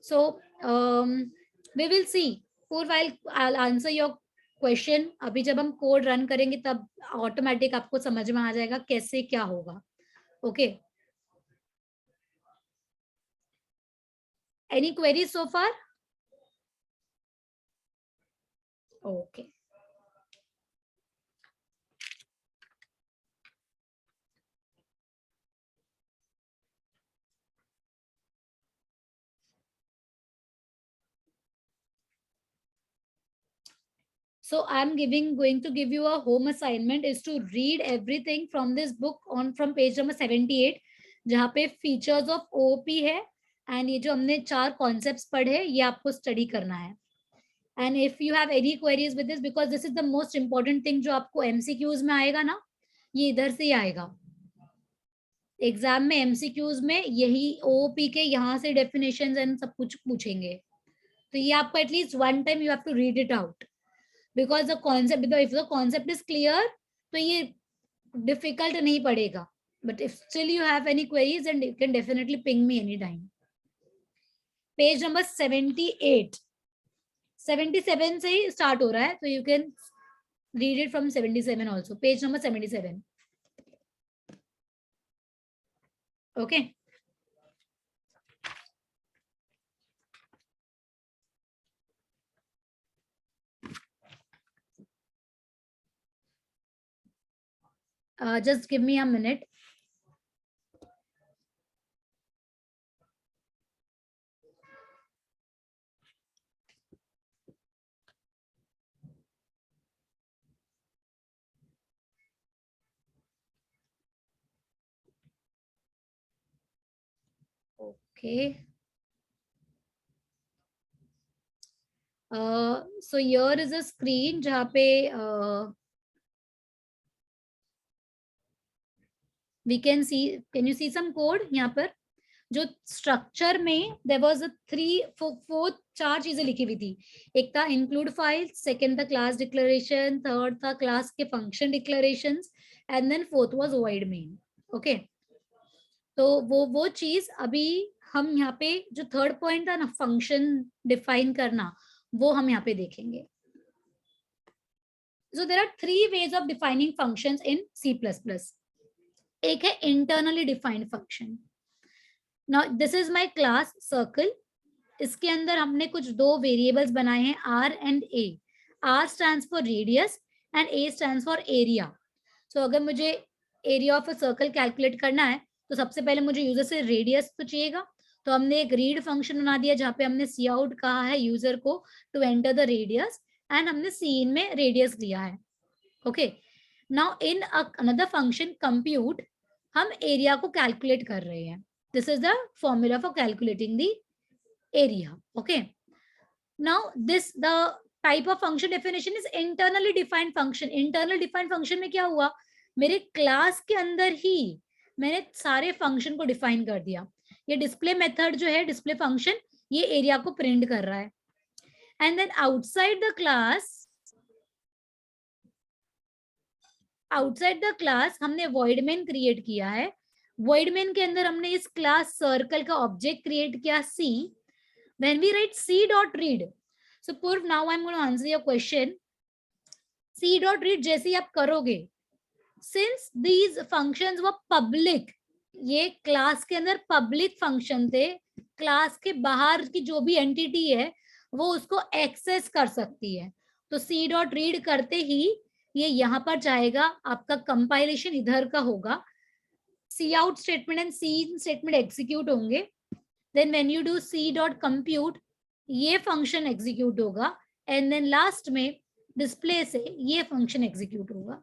So we will see. Purv, I'll answer your question. अभी जब हम कोड रन करेंगे तब ऑटोमेटिक आपको समझ में आ जाएगा कैसे क्या होगा. Okay, any queries so far? Okay, so I'm going to give you a home assignment is to read everything from this book on from page number 78 जहाँ पे फीचर्स ऑफ ओपी है. एंड ये जो हमने चार कॉन्सेप्ट्स पढ़े ये आपको स्टडी करना है. And if you have any queries with this, because this is the most important thing जो आपको एमसीक्यूज में आएगा ना, ये इधर से ही आएगा. एग्जाम में एमसीक्यूज में यही ओपी के यहाँ से डेफिनेशंस एंड सब कुछ पूछेंगे. तो ये आपको at least one time you have to read it out. Because the concept, if the concept is clear तो ये डिफिकल्ट नहीं पड़ेगा. But if still you have any queries and you can definitely ping me any time. Page number 78, 77 से ही start हो रहा है, तो you can read it from 77 also. Page number 77. Okay. Just give me a minute. Okay. So here is a screen जहाँ पे we can see, can you see some code यहाँ पर? जो स्ट्रक्चर में देयर वाज अ 3 4 4 चीजें लिखी हुई थी. एक था इंक्लूड फाइल, सेकंड था क्लास डिक्लेरेशन, थर्ड था क्लास के function declarations, and then fourth was void main. Okay, तो वो चीज अभी हम यहाँ पे जो थर्ड पॉइंट था ना, फंक्शन डिफाइन करना, वो हम यहाँ पे देखेंगे. So there are 3 ways of defining functions in C++. एक है internally defined function. Now this is my class circle. इसके अंदर हमने कुछ 2 वेरिएबल्स बनाए हैं, R and A. R stands for radius and A stands for area. So अगर मुझे area of a circle calculate करना है तो सबसे पहले मुझे यूजर से रेडियस तो चाहिएगा. तो हमने एक रीड फंक्शन बना दिया जहाँ पे हमने सी आउट कहा है यूजर को to enter the radius, and हमने सीन में रेडियस लिया है. Okay, now in another function compute हम एरिया को कैलकुलेट कर रहे हैं. This is the formula for calculating the area. Okay, now this the type of function definition is internally defined function. internal defined function में क्या हुआ, मेरे class के अंदर ही मैंने सारे फंक्शन को डिफाइन कर दिया. ये डिस्प्ले मेथड जो है, डिस्प्ले फंक्शन, ये एरिया को प्रिंट कर रहा है. And then outside the class हमने void main क्रिएट किया है. void main के अंदर हमने इस क्लास सर्कल का ऑब्जेक्ट क्रिएट किया C. When we write C dot read, so Purv, now I'm going to answer your question. C dot read जैसे ही आप करोगे, since these functions were public, ये क्लास के अंदर पब्लिक फंक्शन थे, class के बाहर की जो भी एंटिटी है वो उसको एक्सेस कर सकती है. तो C dot read करते ही ये यहाँ पर जाएगा, आपका कंपाइलेशन इधर का होगा, C out statement and C in statement execute होंगे. Then when you do C dot compute, ये फंक्शन एग्जीक्यूट होगा, एंड देन लास्ट में डिस्प्ले से ये फंक्शन एग्जीक्यूट होगा,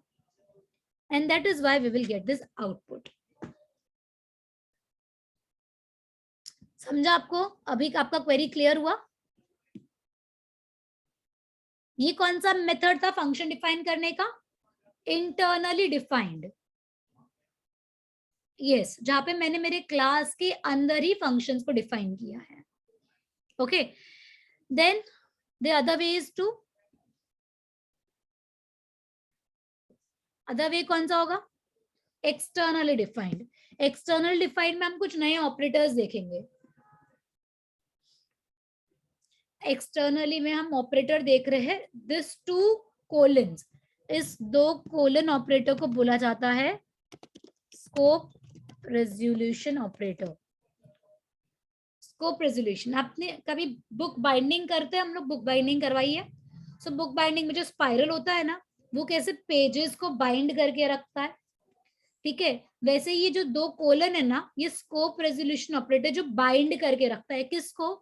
and that is why we will get this output. समझा आपको? अभी आपका क्वेरी क्लियर हुआ? ये कौन सा मेथड था फंक्शन डिफाइन करने का? Internally defined. यस, जहां पे मैंने मेरे क्लास के अंदर ही फंक्शंस को डिफाइन किया है. Okay, then the other way is to, other way कौन सा होगा? Externally defined. एक्सटर्नल डिफाइंड में हम कुछ नए ऑपरेटर्स देखेंगे. एक्सटर्नली में हम ऑपरेटर देख रहे हैं, दिस 2 कोलन्स, इस 2 कोलन ऑपरेटर को बोला जाता है scope resolution operator. Scope resolution, आपने कभी बुक बाइंडिंग करते हैं, हम लोग बुक बाइंडिंग करवाई है. सो बुक बाइंडिंग में जो स्पाइरल होता है ना, वो कैसे पेजेस को बाइंड करके रखता है, ठीक है, वैसे ये जो 2 कोलन है ना, ये स्कोप रेजोल्यूशन ऑपरेटर जो बाइंड करके रखता है किसको?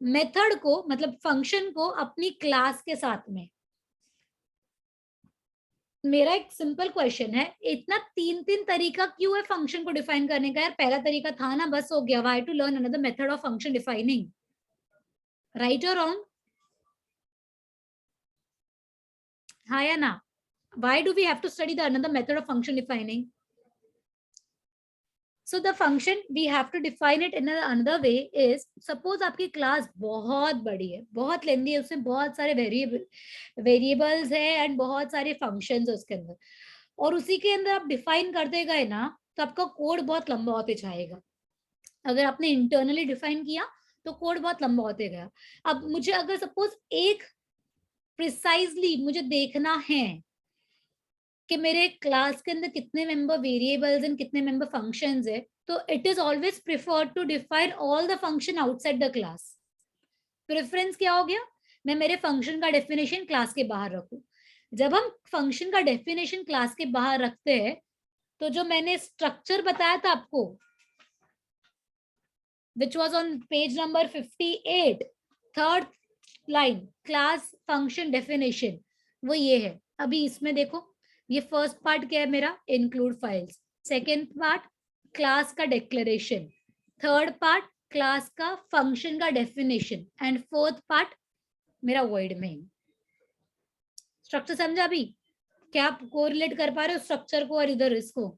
मेथड को, मतलब फंक्शन को अपनी क्लास के साथ में. मेरा एक सिंपल क्वेश्चन है, इतना 3 तरीका क्यों है फंक्शन को डिफाइन करने का? यार पहला तरीका था ना, बस हो गया. Why to learn another method of function defining? Right और रॉन्ग? हाँ या ना? Why do we have to study the another method of function defining? So the function we have to define it in another way is, suppose आपकी class बहुत बड़ी है, बहुत लेंदी है, उसमें बहुत सारे वेरिएबल्स है एंड बहुत सारे फंक्शंस है उसके अंदर, और उसी के अंदर आप डिफाइन करते गए ना, तो आपका कोड बहुत लंबा होते जाएगा. अगर आपने इंटरनली डिफाइन किया तो कोड बहुत लंबा होते गया. अब मुझे अगर सपोज एक प्रिसाइजली मुझे देखना है कि मेरे क्लास के अंदर कितने मेंबर वेरिएबल्स एंड कितने मेंबर फंक्शंस है, तो it is always preferred to define all the function outside the class. Preference क्या हो गया? मैं मेरे फंक्शन का डेफिनेशन क्लास के बाहर रखूं. जब हम फंक्शन का डेफिनेशन क्लास के बाहर रखते हैं तो जो मैंने स्ट्रक्चर बताया था आपको, which was on page number 58, third line, class function definition, वो ये है। अभी इसमें देखो, ये फर्स्ट पार्ट क्या है मेरा, include files, second part class का डिक्लेरेशन, थर्ड पार्ट क्लास का फंक्शन का डेफिनेशन, एंड फोर्थ पार्ट मेरा void main। स्ट्रक्चर समझा अभी? क्या आप कोरिलेट कर पा रहे हो स्ट्रक्चर को और इधर इसको,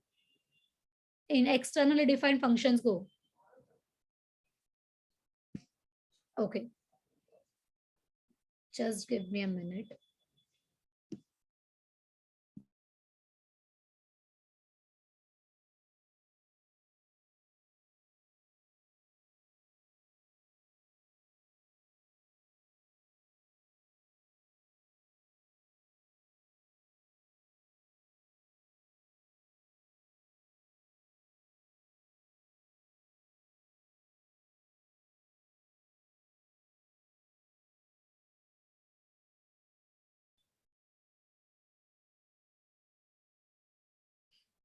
इन एक्सटर्नली डिफाइंड फंक्शंस को? Okay, just give me a minute.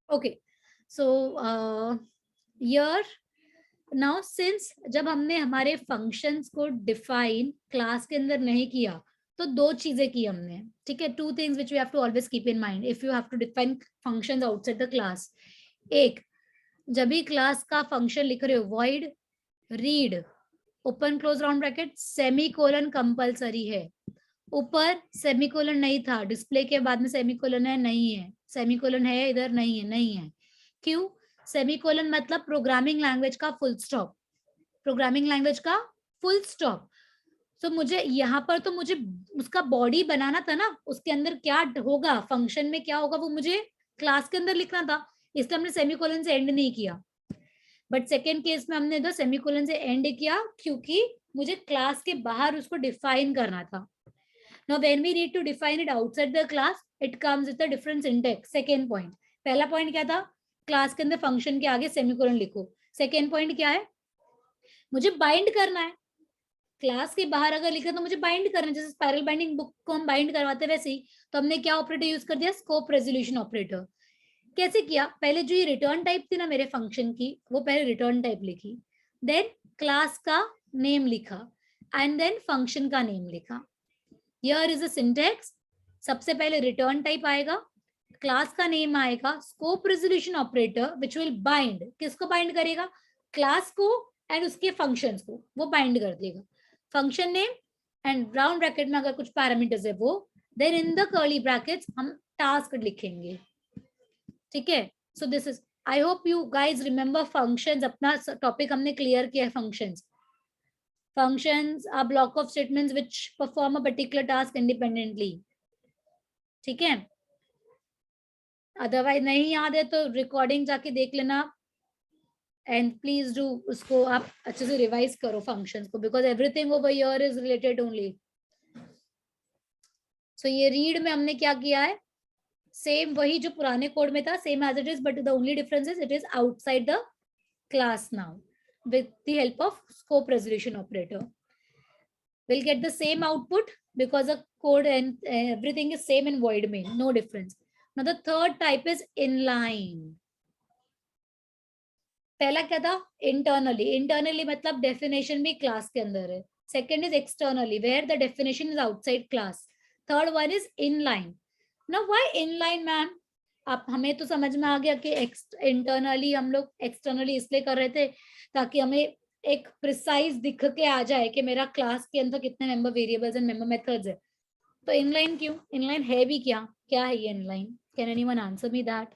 Okay, so here now since जब हमने हमारे फंक्शंस को डिफाइन क्लास के अंदर नहीं किया, तो दो चीजें की हमने, ठीक है। Two things which we have to always keep in mind if you have to define functions outside the class. एक, जब भी क्लास का फंक्शन लिख रहे हो, void read open close round bracket semicolon compulsory है। ऊपर सेमीकोलन नहीं था, डिस्प्ले के बाद में सेमीकोलन है, नहीं है, सेमीकोलन है इधर, नहीं है, नहीं है। क्यों? सेमीकोलन मतलब प्रोग्रामिंग लैंग्वेज का फुल स्टॉप, प्रोग्रामिंग लैंग्वेज का फुल स्टॉप। तो मुझे यहाँ पर तो मुझे उसका बॉडी बनाना था ना, उसके अंदर क्या होगा, फंक्शन में क्या होगा, वो मुझे क्लास के अंदर लिखना था, इसलिए हमने सेमीकोलन से एंड नहीं किया। बट सेकेंड केस में हमने इधर सेमीकोलन से एंड किया, क्योंकि मुझे क्लास के बाहर उसको डिफाइन करना था। Now when we need to define it outside the class, it comes with a different syntax. Second point, पहला पॉइंट क्या था, क्लास के अंदर फंक्शन के आगे सेमीकोलन लिखो। सेकेंड पॉइंट क्या है, मुझे बाइंड करना है, क्लास के बाहर अगर लिखा तो मुझे बाइंड करना है, जैसे स्पाइरल बाइंडिंग बुक को हम बाइंड करवाते हैं वैसे ही। तो हमने क्या ऑपरेटर यूज कर दिया, स्कोप रेजोल्यूशन ऑपरेटर। कैसे किया, पहले जो ये रिटर्न टाइप थी ना मेरे फंक्शन की, वो पहले रिटर्न टाइप लिखी, देन क्लास का नेम लिखा, एंड देन फंक्शन का नेम लिखा। Here is a syntax, सबसे पहले रिटर्न टाइप आएगा, क्लास का नेम आएगा, scope resolution operator which will bind, किसको बाइंड करेगा, क्लास को एंड उसके फंक्शंस को, वो बाइंड कर देगा। Function name and round bracket में अगर कुछ पैरामीटर्स है वो, then in the curly brackets हम टास्क लिखेंगे, ठीक है। So this is, I hope you guys remember functions, अपना टॉपिक हमने क्लियर किया है। Functions, functions are block of statements which perform a particular task independently, ठीक है। अदरवाइज नहीं याद है तो रिकॉर्डिंग जाके देख लेना, एंड प्लीज डू उसको आप अच्छे से रिवाइज करो फंक्शंस को, because everything over here is related only. So ये रीड में हमने क्या किया है, सेम वही जो पुराने कोड में था, same as it is, but the only difference is it is outside the class now with the help of scope resolution operator. We'll get the same output because the code and everything is same in void main, no difference. Now the third type is inline. पहला क्या था, internally, internally मतलब definition भी class के अंदर है। Second is externally, where the definition is outside class. Third one is inline. Now why inline, man? आप हमें तो समझ में आ गया कि इंटरनली हम लोग एक्सटर्नली इसलिए कर रहे थे ताकि हमें एक प्रिसाइज दिख के आ जाए कि मेरा क्लास के अंदर कितने member variables and member methods है। तो इनलाइन क्यों, इनलाइन है भी क्या, क्या है ये inline, can anyone answer me that?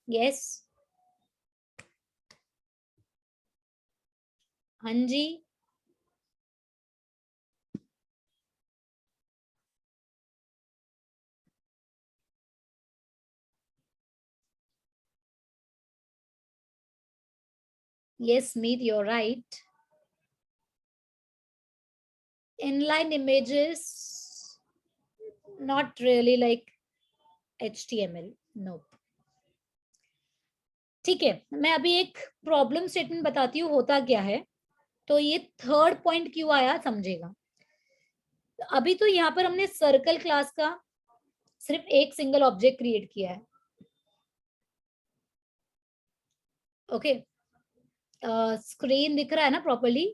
Yes, हाँ जी, yes, Meet, you're right. Inline images, not really like HTML, nope. ठीक है, मैं अभी एक प्रॉब्लम स्टेटमेंट बताती हूँ होता क्या है। तो ये थर्ड पॉइंट क्यों आया समझेगा। अभी तो यहाँ पर हमने सर्कल क्लास का सिर्फ एक सिंगल ऑब्जेक्ट क्रिएट किया है। ओके, स्क्रीन दिख रहा है ना properly?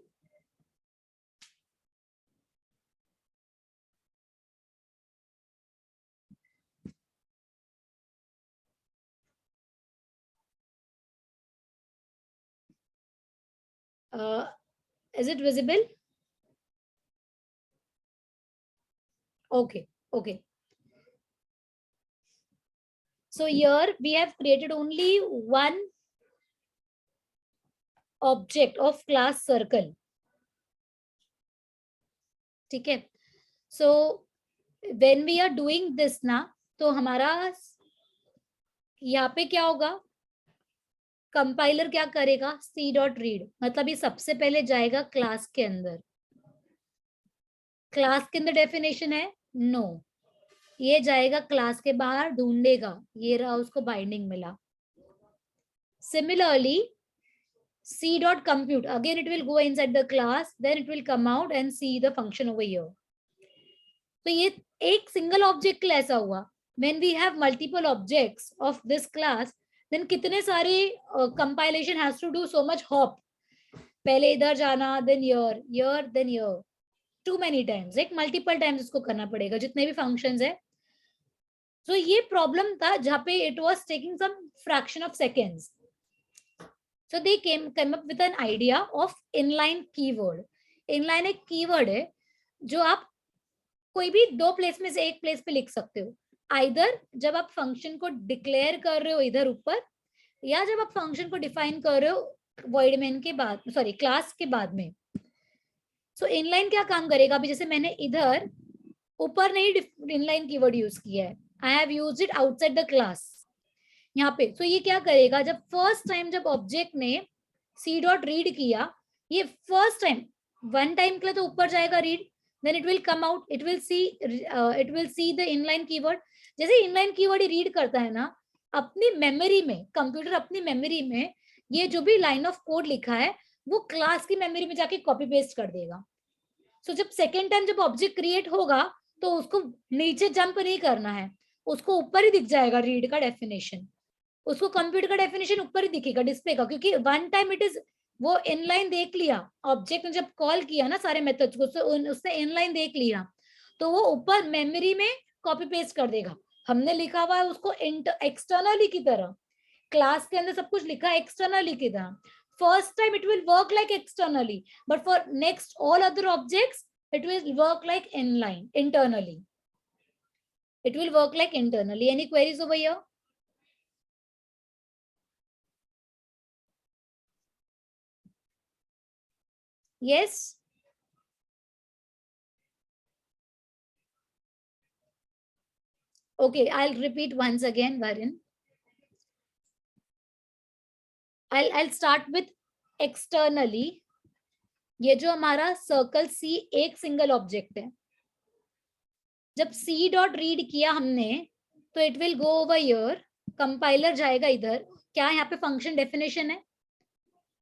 Is it visible? Okay, okay. So here we have created only one object of class circle. ठीक है? So when we are doing this ना, तो हमारा यहाँ पे क्या होगा? कंपाइलर क्या करेगा? सी डॉट रीड, मतलब ये सबसे पहले जाएगा क्लास के अंदर। क्लास के अंदर डेफिनेशन है? नो, ये जाएगा क्लास के बाहर, ढूंढेगा, ये रहा, उसको बाइंडिंग मिला। Similarly, c dot compute, again it will go inside the class, then it will come out and see the function over here. तो ये एक सिंगल ऑब्जेक्ट के लिए ऐसा हुआ। when we have multiple objects of this class, then कितने सारे compilation has to do so much hop, पहले इधर जाना, then here then here, too many times, एक multiple times इसको करना पड़ेगा जितने भी functions है। तो ये प्रॉब्लम था जहाँ पे it was taking some fraction of seconds. So they came up with an idea of inline keyword. Inline एक कीवर्ड है जो आप कोई भी दो प्लेस में से एक प्लेस पे लिख सकते हो, आइदर जब आप फंक्शन को डिक्लेयर कर रहे हो इधर ऊपर, या जब आप फंक्शन को डिफाइन कर रहे हो वॉइड मेन के बाद, सॉरी क्लास के बाद में। सो इनलाइन क्या काम करेगा? अभी जैसे मैंने इधर ऊपर नहीं इनलाइन कीवर्ड यूज किया है, I have used it outside the class यहाँ पे। तो ये क्या करेगा? जब फर्स्ट टाइम जब ऑब्जेक्ट ने सी डॉट रीड किया, ये फर्स्ट टाइम, वन टाइम के लिए तो ऊपर जाएगा read, then it will come out, it will see the inline keyword. जैसे inline keyword रीड करता है ना अपनी मेमोरी में, कंप्यूटर अपनी मेमोरी में ये जो भी लाइन ऑफ कोड लिखा है वो क्लास की मेमोरी में जाके कॉपी पेस्ट कर देगा। सो जब सेकेंड टाइम जब ऑब्जेक्ट क्रिएट होगा तो उसको नीचे जंप नहीं करना है, उसको ऊपर ही दिख जाएगा रीड का डेफिनेशन, उसको कंप्यूटर का डेफिनेशन ऊपर ही दिखेगा डिस्प्ले का, क्योंकि वन टाइम इट इज, वो इनलाइन देख लिया ऑब्जेक्ट ने, जब कॉल किया ना सारे मेथड्स को, उसने इनलाइन देख लिया तो वो ऊपर मेमोरी में कॉपी पेस्ट कर देगा। हमने लिखा हुआ है उसको एक्सटर्नली की तरह, क्लास के अंदर सब कुछ लिखा है एक्सटर्नली की तरह। First time it will work like externally, but for next all other objects it will work like inline, internally, it will work like internally. Any queries over here? Yes. Okay, I'll repeat once again, Varun. I'll start with externally. ये जो हमारा circle सी एक single object है, जब C dot read किया हमने तो it will go over here, compiler जाएगा इधर, क्या यहाँ पे फंक्शन डेफिनेशन है?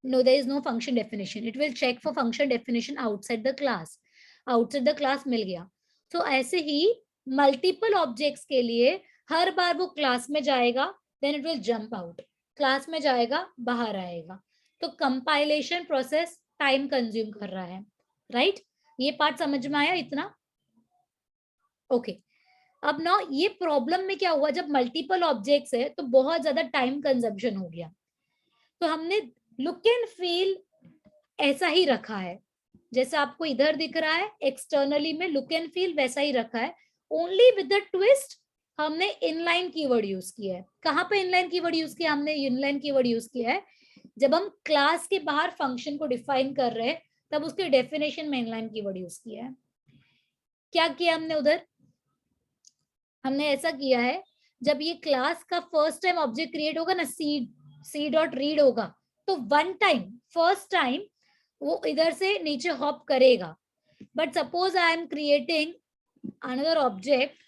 No, there is no function definition. It will check for function definition outside the class. Outside the class मिल गया। तो ऐसे ही मल्टीपल ऑब्जेक्ट्स के लिए हर बार वो क्लास में जाएगा, then it will jump out, class में जाएगा, बाहर आएगा। तो कंपाइलेशन प्रोसेस टाइम कंज्यूम कर रहा है, राइट? ये पार्ट समझ में आया इतना? ओके। अब ना ये प्रॉब्लम में क्या हुआ, जब मल्टीपल ऑब्जेक्ट्स है तो बहुत ज्यादा टाइम कंजम्पशन हो गया। तो हमने लुक एंड फील ऐसा ही रखा है, जैसा आपको इधर दिख रहा है एक्सटर्नली में लुक एंड फील वैसा ही रखा है, ओनली विद द ट्विस्ट हमने इनलाइन कीवर्ड यूज किया है। कहाँ पे इनलाइन कीवर्ड यूज किया? हमने इनलाइन कीवर्ड यूज किया है जब हम क्लास के बाहर फंक्शन को डिफाइन कर रहे हैं, तब उसके डेफिनेशन में इनलाइन कीवर्ड यूज किया है। क्या किया हमने उधर? हमने ऐसा किया है, जब ये क्लास का फर्स्ट टाइम ऑब्जेक्ट क्रिएट होगा ना, सी डॉट रीड होगा, तो वन टाइम, फर्स्ट टाइम वो इधर से नीचे हॉप करेगा। But suppose I am creating another object,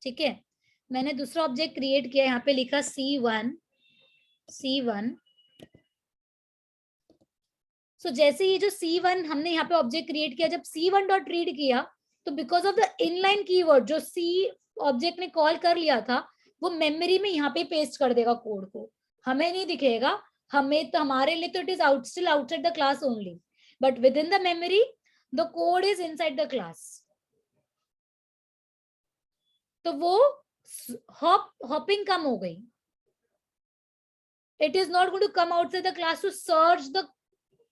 ठीक है, मैंने दूसरा ऑब्जेक्ट क्रिएट किया, यहाँ पे लिखा C1, सो जैसे ये जो C1 हमने यहाँ पे ऑब्जेक्ट क्रिएट किया, जब C1 डॉट रीड किया तो because of the inline keyword जो C ऑब्जेक्ट ने कॉल कर लिया था, वो मेमोरी में यहाँ पे पेस्ट कर देगा कोड को, हमें नहीं दिखेगा, हमें तो हमारे लिए तो it is still outside the class only, but within the memory the code is inside the class. तो वो हॉपिंग कम हो गई. It is not going to come outside the class to search the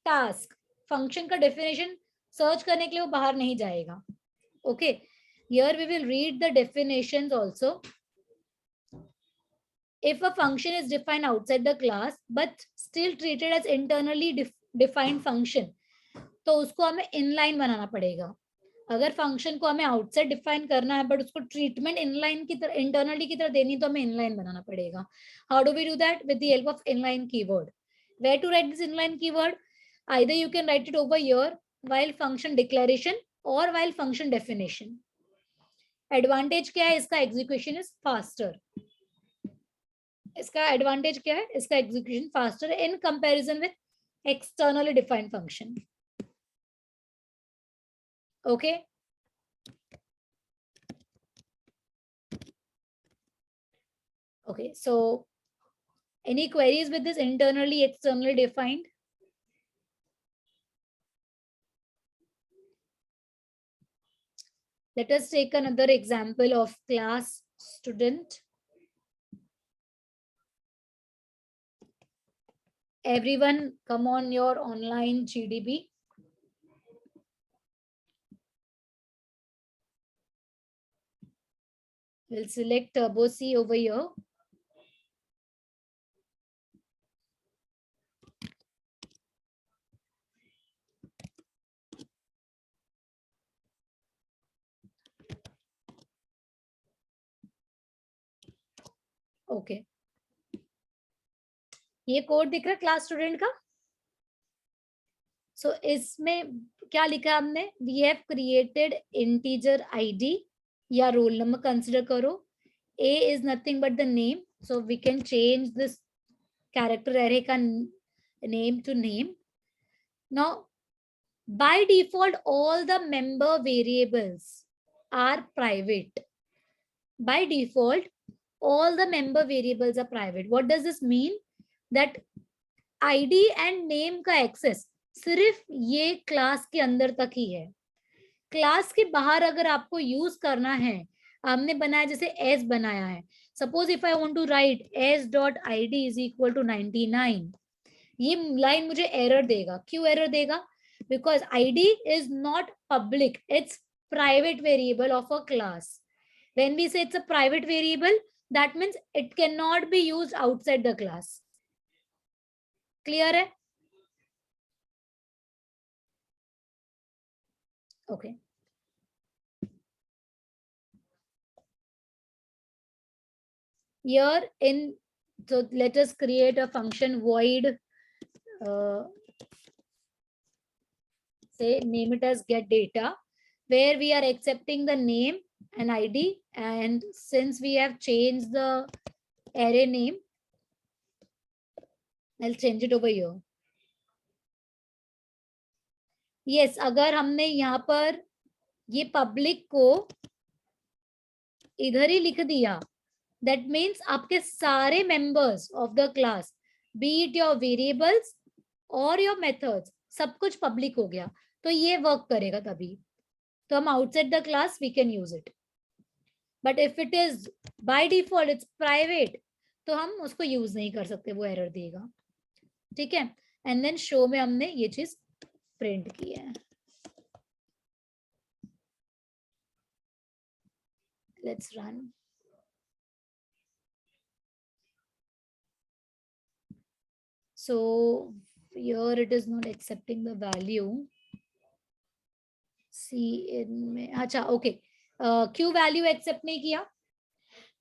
task. Function का definition search करने के लिए वो बाहर नहीं जाएगा. Okay, here we will read the definitions also. If a function is defined outside the class but still treated as internally defined function, तो उसको हमें इनलाइन बनाना पड़ेगा. अगर फंक्शन को हमें आउटसाइड डिफाइन करना है बट उसको ट्रीटमेंट इनलाइन की तरह, इंटरनली की तरह देनी, तो हमें इनलाइन बनाना पड़ेगा. How do we do that? With the help of inline keyword. Where to write this inline keyword? Either you can write it over here while function declaration or while function definition. Advantage क्या है इसका? Execution is faster. इसका advantage क्या है? इसका execution faster in comparison with externally defined function. Okay. Okay. So, any queries with this internally, externally defined? Let us take another example of class student. Everyone come on your online GDB. We'll select Turbo C over here. Okay, ये code दिख रहा है class student का. सो इसमें क्या लिखा हमने? We have created integer ID या रोल नंबर कंसिडर करो. A is nothing but the name, so we can change this character array का name to name. Now by default all the member variables are private. By default, all the member variables are private. What does this mean? That ID and name का access सिर्फ ये class के अंदर तक ही है. Class के बाहर अगर आपको यूज करना है, हमने बनाया जैसे s बनाया है. Suppose if I want to write s dot id is equal to 99, ये लाइन मुझे एरर देगा. क्यों एरर देगा? Because id is not public, it's private variable of a class. When we say it's a private variable, that means it cannot be used outside the class. Clear है? Okay. Here in, so let us create a function void, say name it as get data, where we are accepting the name and ID, and since we have changed the array name, I'll change it over here. Yes, अगर हमने यहाँ पर ये public को इधर ही लिख दिया, that means आपके सारे members of the class, be it your variables or your methods, सब कुछ पब्लिक हो गया, तो ये वर्क करेगा तभी. तो हम outside the class we can use it. But if it is by default it's private, तो हम उसको यूज नहीं कर सकते, वो एरर देगा. ठीक है. एंड देन शो में हमने ये चीज प्रिंट की है. Let's run. So here it is not accepting the value. C in में, अच्छा ओके, क्यों वैल्यू एक्सेप्ट नहीं किया?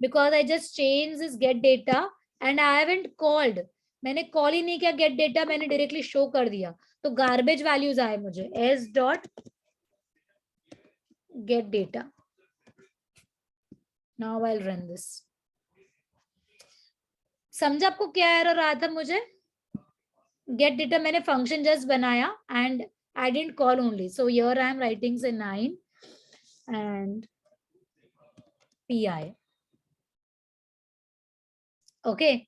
Because I just change this gate data and I haven't called. मैंने कॉल ही नहीं किया गेट डेटा, मैंने डायरेक्टली शो कर दिया, तो गार्बेज वैल्यूज आए मुझे. s dot gate data. Now I will run this. समझ आपको क्या एरर आया था मुझे? गेट डेटा मैंने फंक्शन जस्ट बनाया and I didn't call only, so here I am writing से 9 and pi. Okay,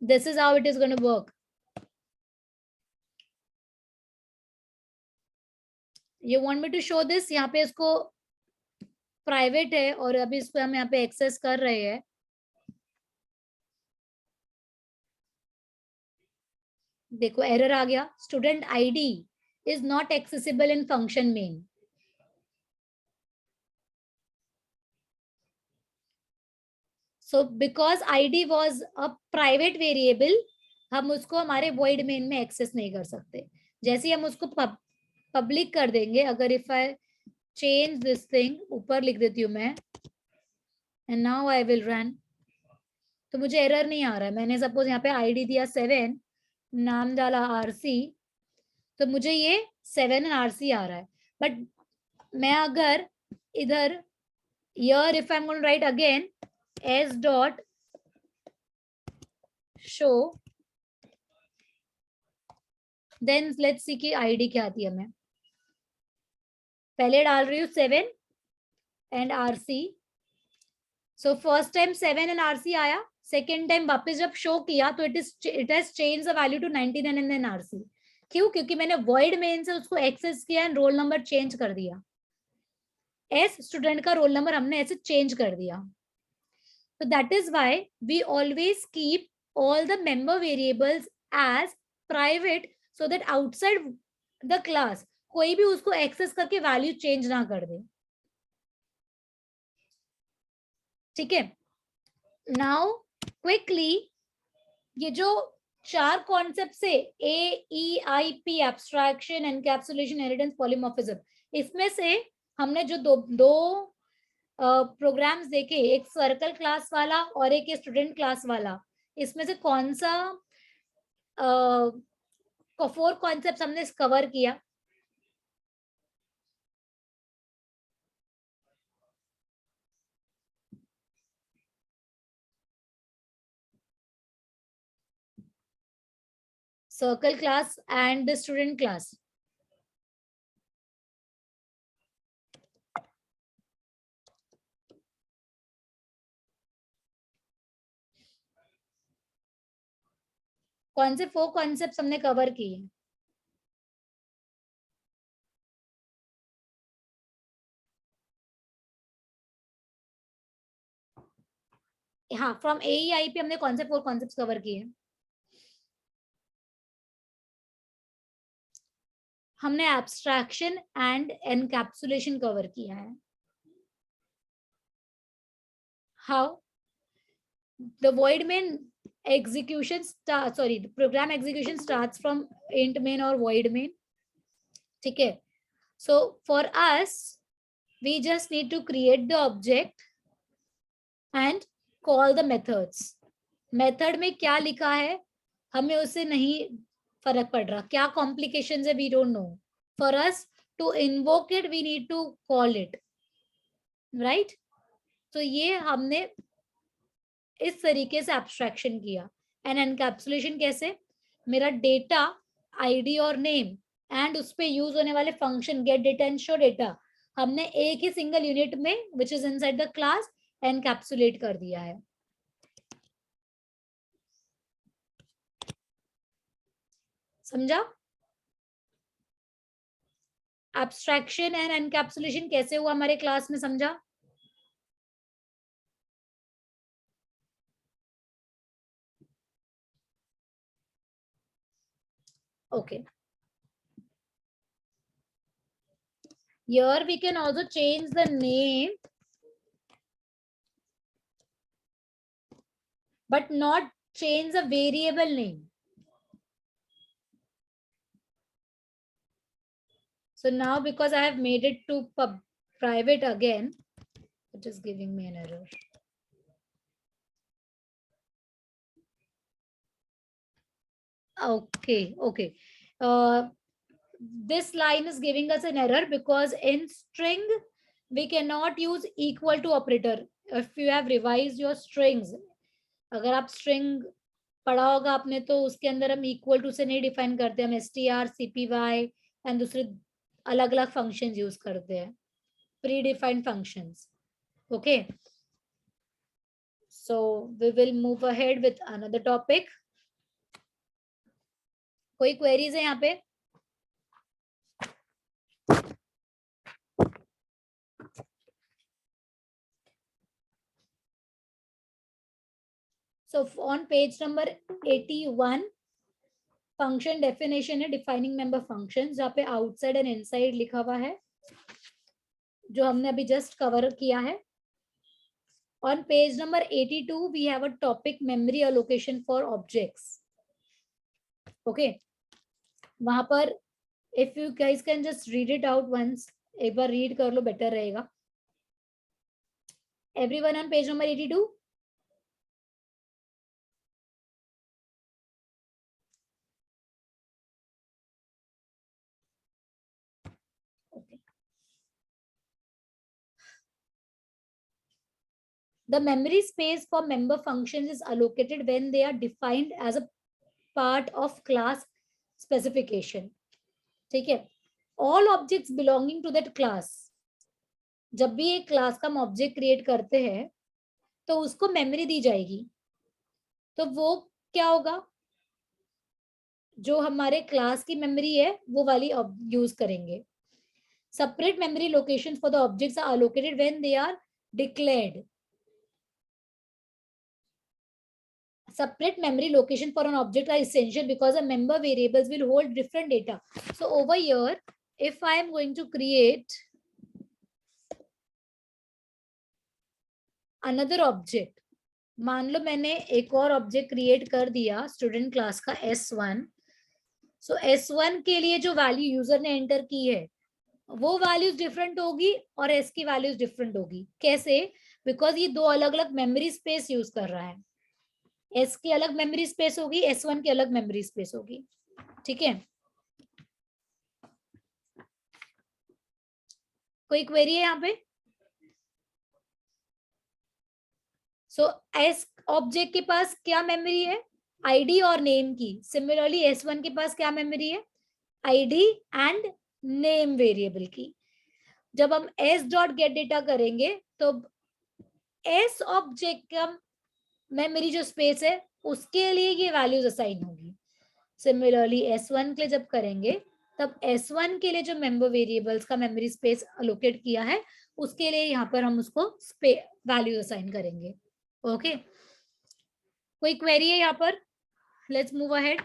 this is how it is going to work. You want me to show this? यहाँ पे इसको private है और अभी इसको हम यहाँ पे एक्सेस कर रहे हैं. देखो एरर आ गया, student ID is not accessible in function main. So because ID was a private variable, हम उसको हमारे void मेन में एक्सेस नहीं कर सकते. जैसे ही हम उसको पब्लिक कर देंगे, अगर if I change this thing, ऊपर लिख देती हूँ मैं, and now I will run, तो मुझे एरर नहीं आ रहा है. मैंने सपोज यहाँ पे आईडी दिया 7, नाम डाला आरसी, तो मुझे ये 7 एंड आरसी आ रहा है. बट मैं अगर इधर here if I'm going to write again s dot show, then let's see कि आईडी क्या आती है. मैं पहले डाल रही हूँ 7 and RC, so first time 7 and RC आया, सेकेंड टाइम वापस जब शो किया तो it has change the value to 99 and then RC. क्यों? क्योंकि मैंने void मेन से उसको एक्सेस किया एंड रोल नंबर चेंज कर दिया. एस स्टूडेंट का रोल नंबर हमने ऐसे चेंज कर दिया. So that is why we always keep all the member variables as private so that outside the class कोई भी उसको एक्सेस करके वैल्यू चेंज ना कर दे. ठीक है. नाउ क्विकली ये जो 4 कॉन्सेप्ट से AEIP, abstraction, encapsulation, inheritance, polymorphism, इसमें से हमने जो दो प्रोग्राम्स देखे, एक सर्कल क्लास वाला और एक स्टूडेंट क्लास वाला, इसमें से कौन सा 4 कॉन्सेप्ट्स हमने कवर किया? Circle class and the student class. कौन से 4 कॉन्सेप्ट्स हमने कवर किए? हाँ, फ्रॉम AEIP हमने कौन से 4 कॉन्सेप्ट्स कवर किए? हमने एब्स्ट्रैक्शन एंड एनकैप्सुलेशन कवर किया है. How? The void main execution the program execution starts from int main or void main. ठीक है. So for us we just need to create the object and call the methods. Method में क्या लिखा है हमें उससे नहीं फर्क पड़ रहा, क्या कॉम्प्लिकेशंस है we don't know. For us to invoke it we need to call it, right. तो ये हमने इस तरीके से एब्स्ट्रैक्शन किया. एंड एनकैप्सुलेशन कैसे? मेरा डेटा आईडी और नेम एंड उस पे यूज होने वाले function gate data and show data हमने एक ही सिंगल यूनिट में which is inside the class encapsulate कर दिया है. समझा? एब्स्ट्रैक्शन एंड एनकैप्सुलेशन कैसे हुआ हमारे क्लास में, समझा? Okay. Here we can also change the name, but not change the variable name. So now because I have made it to private again, it is giving me an error. Okay, okay. This line is giving us an error because in string we cannot use equal to operator. If you have revised your strings, अगर आप string पढ़ा होगा आपने, तो उसके अंदर हम equal to से नहीं डिफाइन करते, हम str cpy एंड दूसरे अलग अलग फंक्शंस यूज करते हैं, pre defined functions. Okay, so we will move ahead with another topic. कोई क्वेरीज है यहाँ पे? So on page number 81, function definition है, डिफाइनिंग मेंबर फंक्शन, जहाँ पे आउटसाइड एंड इनसाइड लिखा हुआ है, जो हमने अभी जस्ट कवर किया है. On page number 82, we have a topic memory allocation for objects. Okay, वहां पर if you guys can just read it out once, एक बार रीड कर लो, बेटर रहेगा. Everyone on page number 82? The memory space for member functions is allocated when they are defined as a part of class specification. ठीक है, all objects belonging to that class, जब भी एक class का हम object create करते हैं तो उसको मेमोरी दी जाएगी. तो वो क्या होगा, जो हमारे क्लास की मेमोरी है वो वाली यूज करेंगे. Separate memory locations for the objects are allocated when they are declared. Separate memory location for an object are essential because the member variables will hold different data. So over here, if I am going to create another object, मान लो मैंने एक और object create कर दिया student class का S1. सो S1 के लिए जो वैल्यू यूजर ने एंटर की है वो वैल्यूज डिफरेंट होगी और S की वैल्यूज डिफरेंट होगी. कैसे? बिकॉज ये दो अलग अलग मेमोरी स्पेस यूज कर रहा है. S की अलग मेमोरी स्पेस होगी, S1 की अलग मेमोरी स्पेस होगी. ठीक है, कोई क्वेरी है यहाँ पे? सो S ऑब्जेक्ट के पास क्या मेमोरी है? आईडी और नेम की. सिमिलरली S1 के पास क्या मेमोरी है? आईडी एंड नेम वेरिएबल की. जब हम S डॉट गेट डेटा करेंगे तो S ऑब्जेक्ट का मेमोरी जो स्पेस है उसके लिए ये वैल्यूज असाइन होगी. सिमिलरली S1 के लिए जब करेंगे तब S1 के लिए जो मेंबर वेरिएबल्स का मेमोरी स्पेस अलोकेट किया है उसके लिए यहाँ पर हम उसको वैल्यू असाइन करेंगे. ओके, कोई क्वेरी है यहाँ पर? Let's move ahead.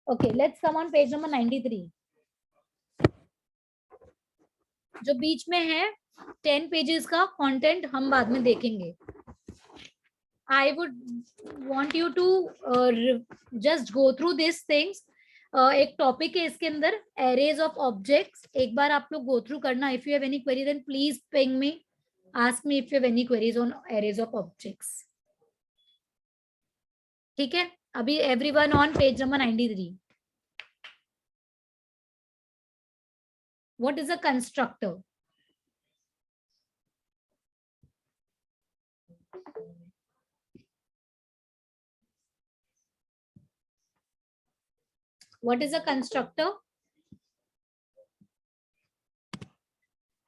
Okay, let's come on page number 93. जो बीच में है 10 पेजेस का कंटेंट हम बाद में देखेंगे. I would want you to just go through these things. एक टॉपिक है इसके अंदर, arrays of objects. एक बार आप लोग go through करना. If you have any query, then please ping me. Ask me if you have any queries on arrays of objects. ठीक है, अभी everyone on page number 93. What is a constructor? What is a constructor?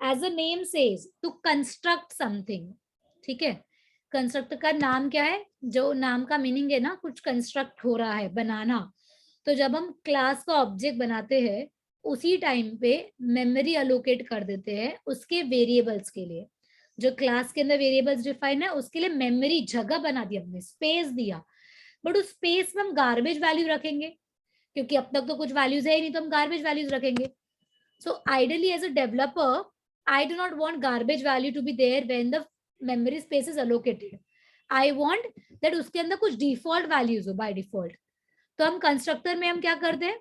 As the name says, to construct something. ठीक है, constructor का नाम क्या है? जो नाम का मीनिंग है ना, कुछ कंस्ट्रक्ट हो रहा है, बनाना. तो जब हम क्लास का ऑब्जेक्ट बनाते हैं उसी टाइम पे मेमोरी अलोकेट कर देते हैं उसके वेरिएबल्स के लिए. जो क्लास के अंदर वेरिएबल्स डिफाइन है उसके लिए मेमोरी जगह बना दी हमने, स्पेस दिया. बट उस स्पेस में हम गार्बेज वैल्यू रखेंगे क्योंकि अब तक तो कुछ वैल्यूज है ही नहीं, तो हम गार्बेज वैल्यूज रखेंगे. So ideally as a developer I do not want garbage value to be there when the memory space is allocated. I want that उसके अंदर कुछ default values हो by default. तो हम constructor में हम क्या करते हैं?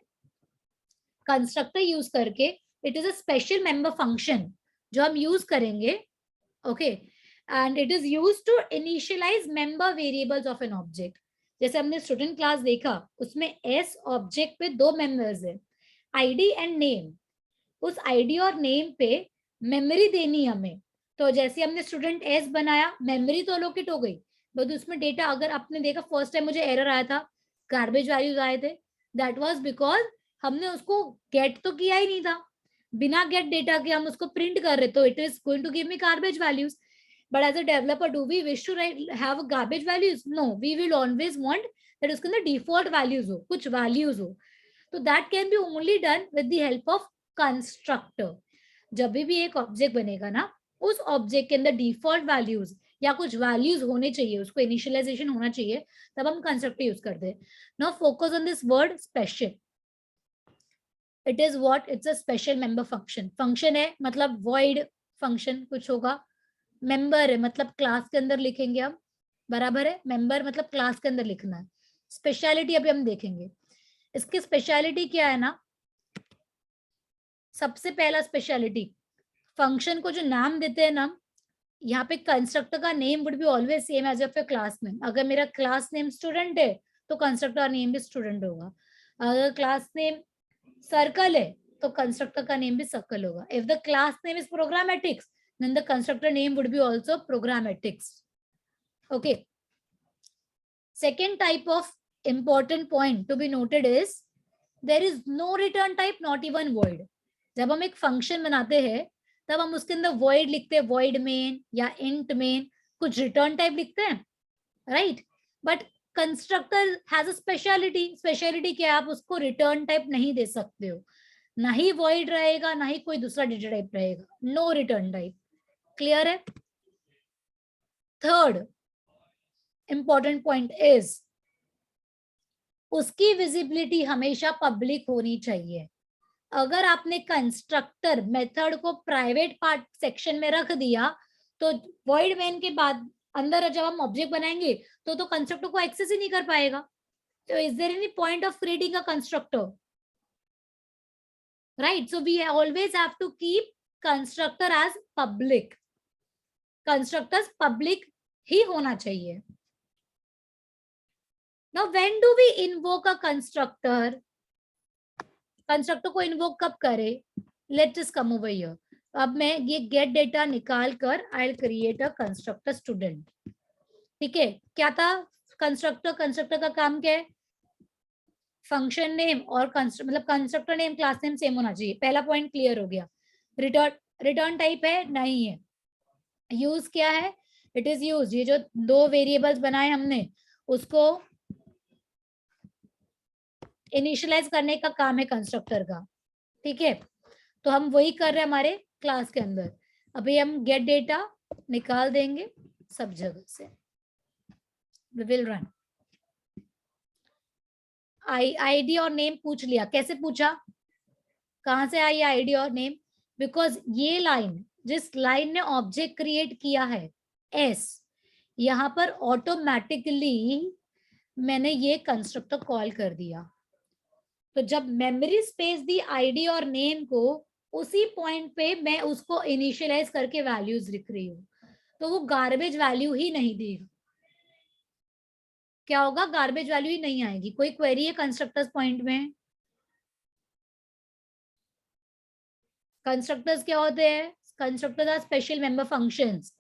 Constructor use करके it is a special member function जो हम use करेंगे. Okay, and it is use to initialise member variables of an object. जैसे हमने स्टूडेंट क्लास देखा, उसमें एस ऑब्जेक्ट पे दो मेंबर्स है, आईडी एंड नेम। उस आईडी और नेम पे मेमोरी देनी हमें। तो जैसे हमने स्टूडेंट एस बनाया, मेमोरी तो अलोकेट हो गई, बट उसमें डेटा, अगर आपने देखा फर्स्ट टाइम मुझे एरर आया था, गार्बेज वैल्यूज आए थे, दैट वाज बिकॉज हमने उसको गेट तो किया ही नहीं था। बिना गेट डेटा के हम उसको प्रिंट कर रहे, तो it is going to give me garbage values. But as a developer, do we wish to have garbage values? No, we will always want that उसके अंदर डिफॉल्ट वैल्यूज हो, कुछ वैल्यूज हो। तो that can be only done with the help of constructor. जब भी एक object बनेगा ना, उस ऑब्जेक्ट के अंदर डिफॉल्ट वैल्यूज या कुछ वैल्यूज होने चाहिए, उसको इनिशियलाइजेशन होना चाहिए, तब हम कंस्ट्रक्टर यूज करते हैं। Now focus on this word special. It is what? It's a special member function. Function है मतलब वॉइड फंक्शन कुछ होगा। मेंबर है मतलब क्लास के अंदर लिखेंगे हम, बराबर है। मेंबर मतलब क्लास के अंदर लिखना है। स्पेशलिटी अभी हम देखेंगे। इसकी स्पेशलिटी क्या है ना, सबसे पहला स्पेशलिटी, फंक्शन को जो नाम देते हैं ना, यहाँ पे कंस्ट्रक्टर का name would be always same as of your class name. अगर मेरा क्लास नेम स्टूडेंट है तो कंस्ट्रक्टर नेम भी स्टूडेंट होगा। अगर क्लास नेम सर्कल है तो कंस्ट्रक्टर का नेम भी सर्कल होगा। If the class name is programmatics, then the constructor name would be also programmatics. Okay, second type of important point to be noted is there is no return type, not even void. जब हम एक function बनाते हैं तब हम उसके अंदर void लिखते हैं, void main या int main, कुछ रिटर्न टाइप लिखते हैं, right. But constructor has a speciality. Speciality क्या है? आप उसको रिटर्न टाइप नहीं दे सकते हो, ना ही void रहेगा, ना ही कोई दूसरा डेटा टाइप रहेगा, नो रिटर्न टाइप। क्लियर है? थर्ड इंपॉर्टेंट पॉइंट इज उसकी विजिबिलिटी हमेशा पब्लिक होनी चाहिए। अगर आपने कंस्ट्रक्टर मेथड को प्राइवेट पार्ट सेक्शन में रख दिया तो वॉइड मेन के बाद अंदर जब हम ऑब्जेक्ट बनाएंगे तो कंस्ट्रक्टर को एक्सेस ही नहीं कर पाएगा। तो is there any point of creating a constructor? Right, so we always have to keep constructor as public. Constructors public ही होना चाहिए। Now when do we invoke a constructor? Constructor को इन्वोक कब करे? Let us come over here. अब मैं ये get data निकाल कर I will create a constructor student. ठीक है, क्या था कंस्ट्रक्टर? कंस्ट्रक्टर का काम क्या है? फंक्शन नेम और मतलब constructor name class name same होना चाहिए। पहला पॉइंट क्लियर हो गया। रिटर्न टाइप है? नहीं है। यूज क्या है? इट इज यूज, ये जो दो वेरिएबल्स बनाए हमने उसको इनिशियलाइज करने का काम है कंस्ट्रक्टर का। ठीक है, तो हम वही कर रहे हैं हमारे क्लास के अंदर। अभी हम गेट डेटा निकाल देंगे सब जगह से। We will run. आईडी और नेम पूछ लिया। कैसे पूछा? कहां से आई आईडी और नेम? बिकॉज ये लाइन, जिस लाइन ने ऑब्जेक्ट क्रिएट किया है एस, यहाँ पर ऑटोमेटिकली मैंने ये कंस्ट्रक्टर कॉल कर दिया। तो जब मेमोरी स्पेस दी आईडी और नेम को, उसी पॉइंट पे मैं उसको इनिशियलाइज करके वैल्यूज लिख रही हूँ, तो वो गार्बेज वैल्यू ही नहीं देगा। क्या होगा? गार्बेज वैल्यू ही नहीं आएगी। कोई क्वेरी है कंस्ट्रक्टर्स पॉइंट में? कंस्ट्रक्टर्स क्या होते हैं? Constructors are special member functions.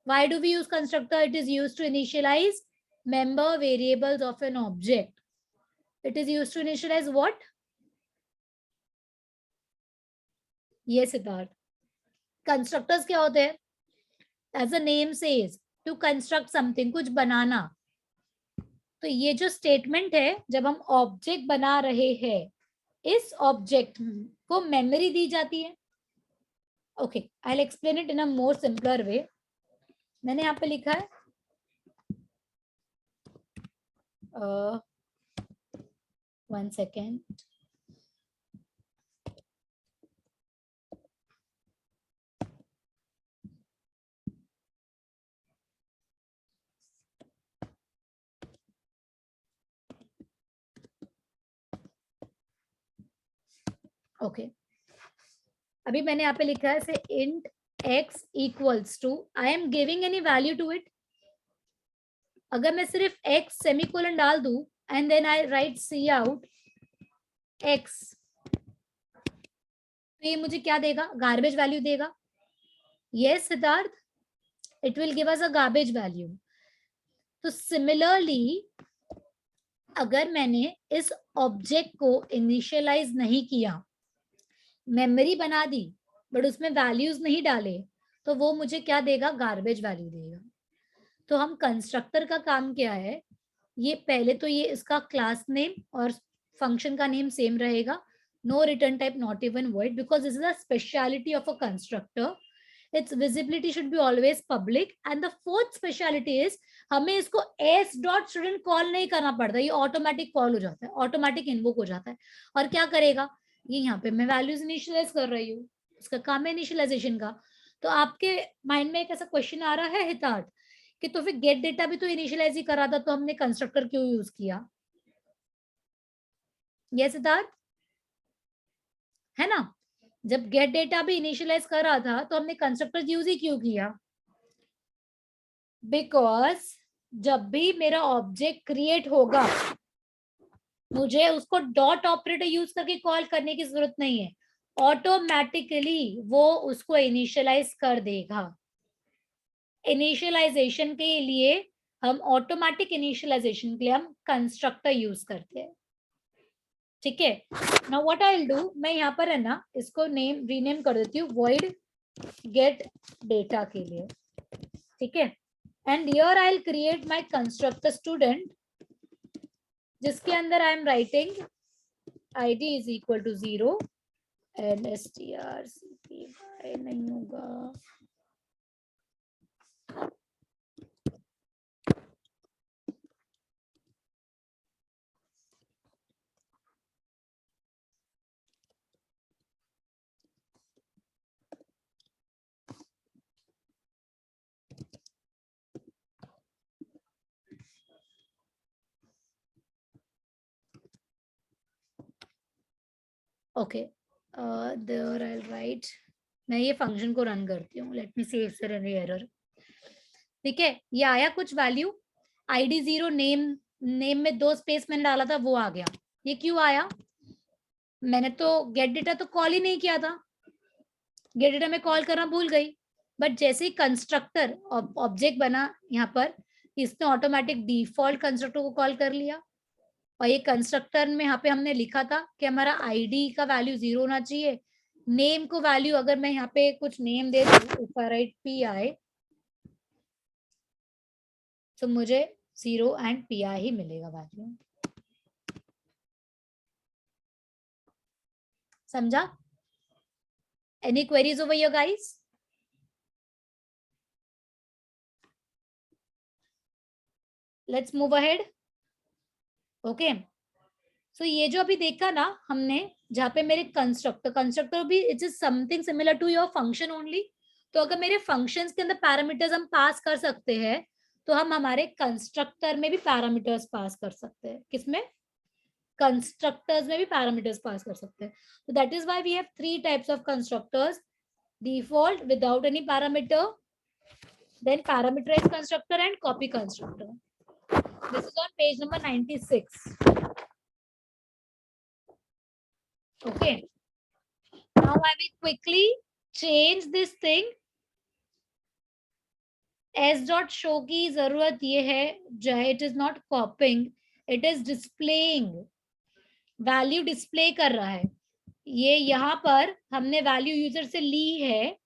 Why do we use constructor? It is used to initialise member variables of an object. It is used to initialize what? Yes, Siddharth. Constructors क्या होते हैं? As the name says, to construct something, कुछ बनाना। तो ये जो statement है, जब हम ऑब्जेक्ट बना रहे हैं, इस ऑब्जेक्ट को मेमोरी दी जाती है। Okay, I will explain it in a more simpler way. मैंने यहाँ पे लिखा है वन सेकेंड। ओके, अभी मैंने यहाँ पे लिखा है से int x equals to, I am giving any value to it. अगर मैं सिर्फ x सेमीकोलन डाल दूं and then I write C out x, तो ये मुझे क्या देगा? गार्बेज वैल्यू देगा. Yes, Siddharth, it will give us a garbage value. तो सिमिलरली अगर मैंने इस ऑब्जेक्ट को इनिशियलाइज नहीं किया, मेमोरी बना दी बट उसमें वैल्यूज नहीं डाले, तो वो मुझे क्या देगा? गार्बेज वैल्यू देगा. तो हम कंस्ट्रक्टर का काम क्या है, ये पहले तो ये इसका क्लास नेम और फंक्शन का नेम सेम रहेगा. No return type, not even void, because this is a speciality of a constructor. its visibility should be always public, and the fourth speciality is हमें इसको s dot student कॉल नहीं करना पड़ता, ये automatic call हो जाता है, automatic invoke हो जाता है. और क्या करेगा ये? यहाँ पे मैं वैल्यूज इनिशियलाइज कर रही हूँ, इसका काम है इनिशियलाइजेशन का. तो आपके माइंड में एक ऐसा क्वेश्चन आ रहा है हितार्थ कि तो फिर गेट डेटा भी तो इनिशियलाइज ही करा था, तो हमने कंस्ट्रक्टर क्यों यूज किया? ये सिद्धार्थ है ना, जब गेट डेटा भी इनिशियलाइज कर रहा था तो हमने कंस्ट्रक्टर यूज ही क्यों किया? बिकॉज जब भी मेरा ऑब्जेक्ट क्रिएट होगा मुझे उसको डॉट ऑपरेटर यूज करके कॉल करने की जरूरत नहीं है, ऑटोमेटिकली वो उसको इनिशियलाइज कर देगा. इनिशियलाइजेशन के लिए हम ऑटोमेटिक इनिशियलाइजेशन के लिए हम कंस्ट्रक्टर यूज करते हैं. ठीक है. Now what I will do, मैं यहाँ पर है ना इसको नेम रीनेम कर देती हूँ void get data के लिए. ठीक है. And here I will create my constructor student, जिसके अंदर I am writing id is equal to 0 and strcpy नहीं होगा. Okay, there I will write, मैं ये फंक्शन को रन करती हूँ. Let me see if there any error. ठीक है, ये आया कुछ वैल्यू, id 0, नेम में 2 स्पेस मैंने डाला था वो आ गया. ये क्यों आया? मैंने तो गेट डेटा तो कॉल ही नहीं किया था, गेट डेटा में कॉल करना भूल गई. बट जैसे ही कंस्ट्रक्टर ऑब्जेक्ट बना यहाँ पर, इसने ऑटोमेटिक डिफॉल्ट कंस्ट्रक्टर को कॉल कर लिया. और ये कंस्ट्रक्टर में यहाँ पे हमने लिखा था कि हमारा आईडी का वैल्यू 0 होना चाहिए. नेम को वैल्यू अगर मैं यहाँ पे कुछ नेम दे दूँ, इफ आई राइट PI, तो मुझे 0 एंड PI ही मिलेगा वैल्यू. समझा? Any queries over here guys? Let's move ahead. Okay, so ये जो अभी देखा ना हमने, जहाँ पे मेरे कंस्ट्रक्टर भी it is something similar to your function only. तो अगर मेरे फंक्शंस के अंदर पैरामीटर्स हम पास कर सकते हैं, तो हम हमारे कंस्ट्रक्टर में भी पैरामीटर्स पास कर सकते हैं. किसमें? कंस्ट्रक्टर्स में भी पैरामीटर्स पास कर सकते हैं. तो that is why we have 3 types of constructors: default, without any parameter, then parameterized constructor and copy constructor. This is on page number 96. Okay, now I will quickly change this thing. S dot show की जरूरत ये है, चाहे it is not copying, it is displaying. Value display कर रहा है. ये यहाँ पर हमने वैल्यू यूजर से ली है,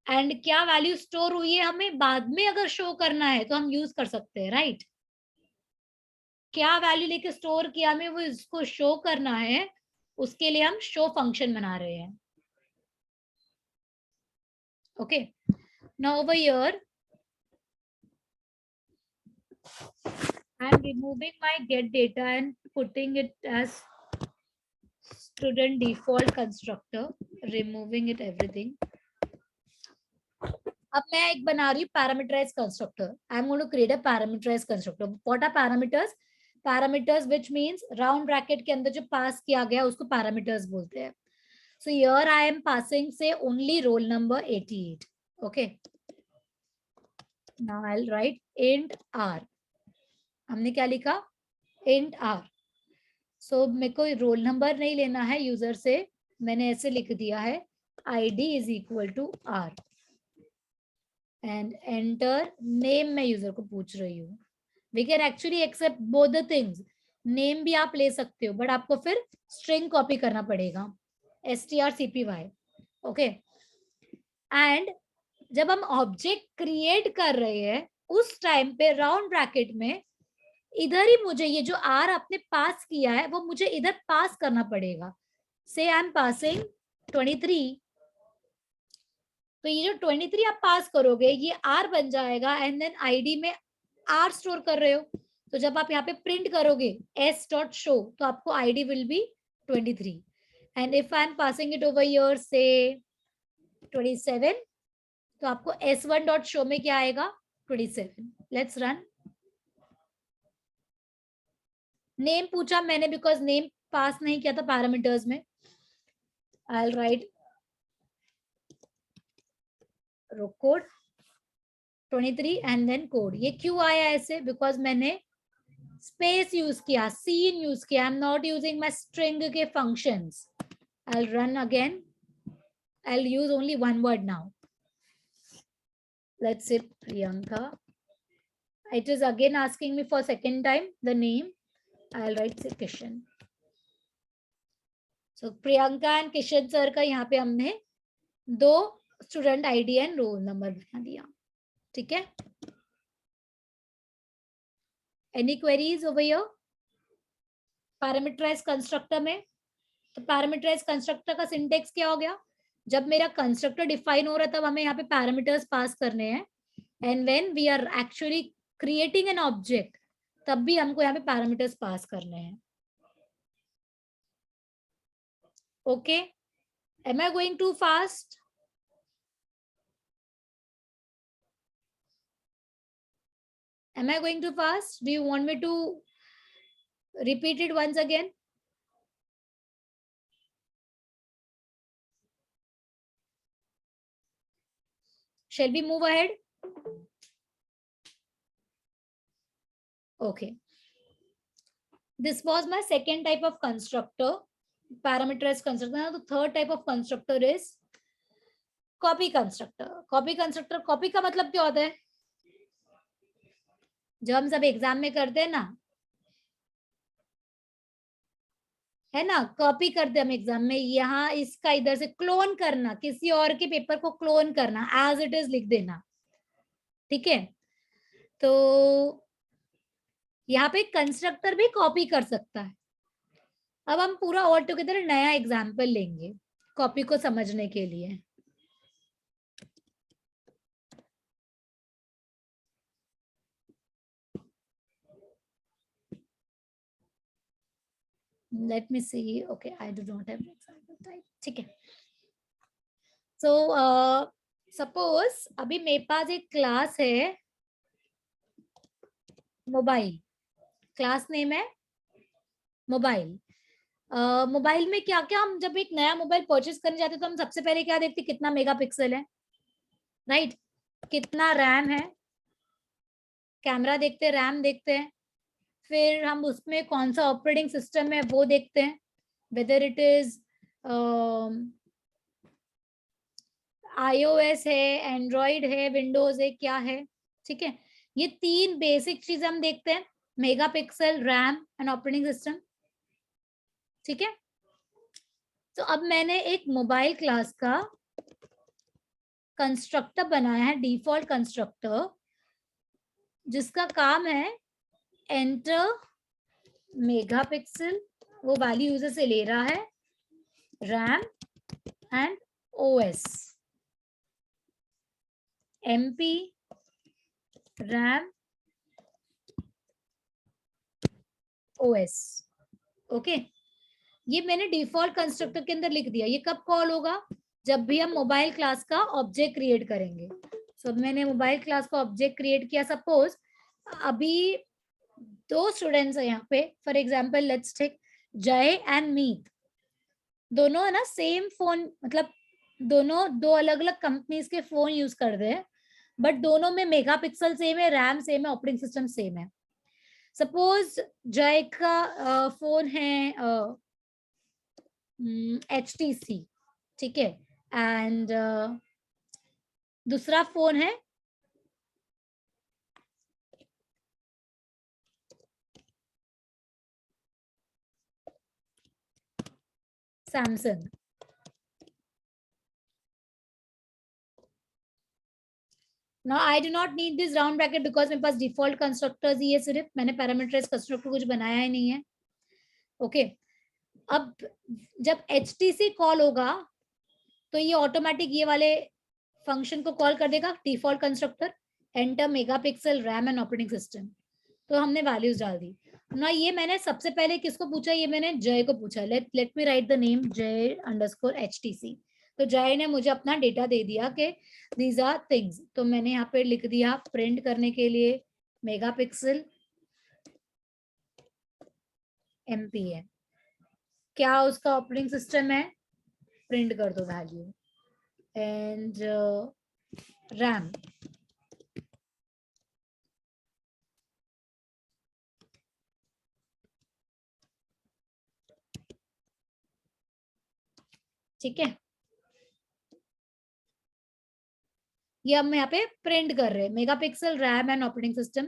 एंड क्या वैल्यू स्टोर हुई है हमें बाद में अगर शो करना है तो हम यूज कर सकते हैं. राइट, क्या वैल्यू लेके स्टोर किया हमें वो इसको शो करना है, उसके लिए हम शो फंक्शन बना रहे हैं. Okay, now over here I am removing my get data and putting it as student default constructor, removing it everything. अब मैं एक बना रही हूँ parameterized constructor. I am going to create a parameterized constructor. What are parameters? Parameters which means round bracket के अंदर जो पास किया गया उसको parameters बोलते हैं. So here I am passing say only roll number 88. Okay, now I will write int R. हमने क्या लिखा? Int are. सो मेरे को रोल नंबर नहीं लेना है यूजर से, मैंने ऐसे लिख दिया है id is equal to R and enter name. मैं यूजर को पूछ रही हूँ। We can actually accept both the things, name भी आप ले सकते हो बट आपको फिर स्ट्रिंग कॉपी करना पड़ेगा, strcpy। ओके, एंड जब हम ऑब्जेक्ट क्रिएट कर रहे हैं उस टाइम पे राउंड ब्रैकेट में इधर ही मुझे ये जो आर आपने पास किया है वो मुझे इधर पास करना पड़ेगा। से आई एम पासिंग 23, तो ये जो 23 आप पास करोगे ये आर बन जाएगा एंड देन आईडी में आर स्टोर कर रहे हो, तो जब आप यहाँ पे प्रिंट करोगे s.show तो आपको ID will be 23 and if I am passing it over here से 27 तो आपको s1.show में क्या आएगा? 27। Let's run. नेम पूछा मैंने बिकॉज नेम पास नहीं किया था पैरामीटर्स में। I will write row code 23 and then code. ये क्यों आया ऐसे? बिकॉज मैंने स्पेस यूज किया, सीन यूज किया। I am not using my string के functions. I will run again. I will use only one word now. Let's say Priyanka. It is again asking me for second time the name. I'll write say Kishan. So Priyanka and Kishan sir का यहाँ पे हमने दो student ID and roll number बना दिया। ठीक है, any queries over here? Parameterise constructor में, तो पैरामीटराइज कंस्ट्रक्टर का सिंटेक्स क्या हो गया? जब मेरा कंस्ट्रक्टर डिफाइन हो रहा है तब हमें यहाँ पे पैरामीटर्स पास करने हैं and when we are actually creating an object तब भी हमको यहाँ पे पैरामीटर्स पास करने हैं। Okay, am I going too fast? Am I going too fast? Do you want me to repeat it once again? Shall we move ahead? Okay. This was my second type of constructor, parameterized constructor. Now the third type of constructor is copy constructor. Copy constructor, copy का मतलब क्या होता है? जो हम सब exam में करते हैं ना, है ना, कॉपी करते हम एग्जाम में, यहाँ इसका इधर से क्लोन करना, किसी और के पेपर को क्लोन करना, एज इट इज लिख देना। ठीक है, तो यहाँ पे कंस्ट्रक्टर भी कॉपी कर सकता है। अब हम पूरा ऑल टुगेदर नया एग्जाम्पल लेंगे कॉपी को समझने के लिए। Let me see. Okay, I do not have example type. ठीक है, so suppose अभी मेरे पास एक क्लास है मोबाइल, क्लास नेम है मोबाइल। मोबाइल में क्या क्या, हम जब एक नया मोबाइल परचेज करने जाते हैं तो हम सबसे पहले क्या देखते हैं? कितना मेगापिक्सल है, राइट? कितना रैम है, कैमरा देखते हैं, रैम देखते हैं, फिर हम उसमें कौन सा ऑपरेटिंग सिस्टम है वो देखते हैं, वेदर इट इज iOS है, एंड्रॉइड है, विंडोज है, क्या है। ठीक है, ये तीन बेसिक चीजें हम देखते हैं, megapixel, RAM and operating system. ठीक है, तो अब मैंने एक मोबाइल क्लास का कंस्ट्रक्टर बनाया है, डिफॉल्ट कंस्ट्रक्टर, जिसका काम है एंटर मेगापिक्सल, वो वैल्यू यूजर से ले रहा है, RAM and OS, MP, RAM, OS. Okay, ये मैंने डिफॉल्ट कंस्ट्रक्टर के अंदर लिख दिया। ये कब कॉल होगा? जब भी हम मोबाइल क्लास का ऑब्जेक्ट क्रिएट करेंगे। सो मैंने मोबाइल क्लास का ऑब्जेक्ट क्रिएट किया। सपोज अभी दो स्टूडेंट्स है यहाँ पे, फॉर एग्जाम्पल लेट्स टेक जय एंड मीत, दोनों है ना सेम फोन, मतलब दोनों दो अलग अलग कंपनीज के फोन यूज कर रहे हैं, बट दोनों में मेगापिक्सल सेम है, रैम सेम है, ऑपरेटिंग सिस्टम सेम है। सपोज जय का फोन है HTC, ठीक है, एंड दूसरा फोन है Samsung. Now I do not need this round bracket because मेरे पास डिफॉल्ट कंस्ट्रक्टर्स ही है, सिर्फ मैंने पैरामीटराइज कंस्ट्रक्टर कुछ बनाया ही नहीं है। ओके, अब जब HTC कॉल होगा तो ये ऑटोमेटिक ये वाले फंक्शन को कॉल कर देगा, default constructor enter megapixel RAM and operating system. तो हमने वैल्यूज डाल दी ना। ये मैंने सबसे पहले किसको पूछा, ये मैंने जय को पूछा। Let me right the name जय अंडरस्कोर HTC। तो जय ने मुझे अपना डेटा दे दिया कि दीज आर थिंग्स। तो मैंने यहाँ पे लिख दिया प्रिंट करने के लिए मेगापिक्सल MP है, क्या उसका ऑपरेटिंग सिस्टम है, प्रिंट कर दो वैल्यू, एंड रैम ठीक है। ये हम यहाँ पे प्रिंट कर रहे हैं megapixel RAM and operating system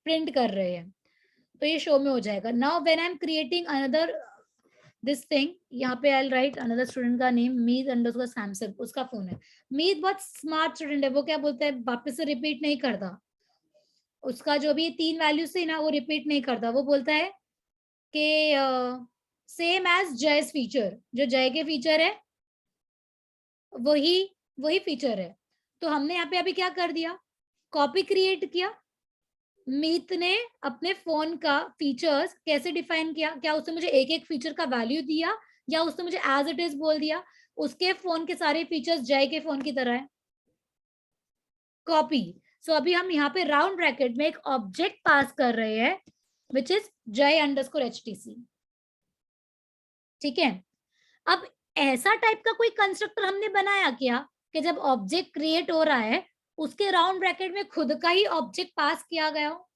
print कर रहे हैं, तो ये शो में हो जाएगा। Now when I am creating another this thing, यहाँ पे आई राइट अनदर स्टूडेंट का नेम मीत अंडरस्कोर सैमसंग, उसका फोन है। मीत बहुत स्मार्ट स्टूडेंट है, वो क्या बोलता है वापस से रिपीट नहीं करता, उसका जो भी 3 वैल्यूज थी ना वो रिपीट नहीं करता। वो बोलता है कि सेम एज जयस फीचर, जो जय के फीचर है वही वही फीचर है। तो हमने यहाँ पे अभी क्या कर दिया, कॉपी क्रिएट किया। मीत ने अपने फोन का फीचर्स कैसे डिफाइन किया, क्या उसने मुझे एक एक फीचर का वैल्यू दिया या उसने मुझे एज इट इज बोल दिया उसके फोन के सारे फीचर्स जय के फोन की तरह है, कॉपी। सो अभी हम यहाँ पे राउंड ब्रैकेट में एक ऑब्जेक्ट पास कर रहे हैं विच इज जय अंडरस्कोर HTC, ठीक है। अब ऐसा टाइप का कोई कंस्ट्रक्टर हमने बनाया क्या कि जब ऑब्जेक्ट क्रिएट हो रहा है उसके राउंड ब्रैकेट में खुद का ही ऑब्जेक्ट पास किया गया हो?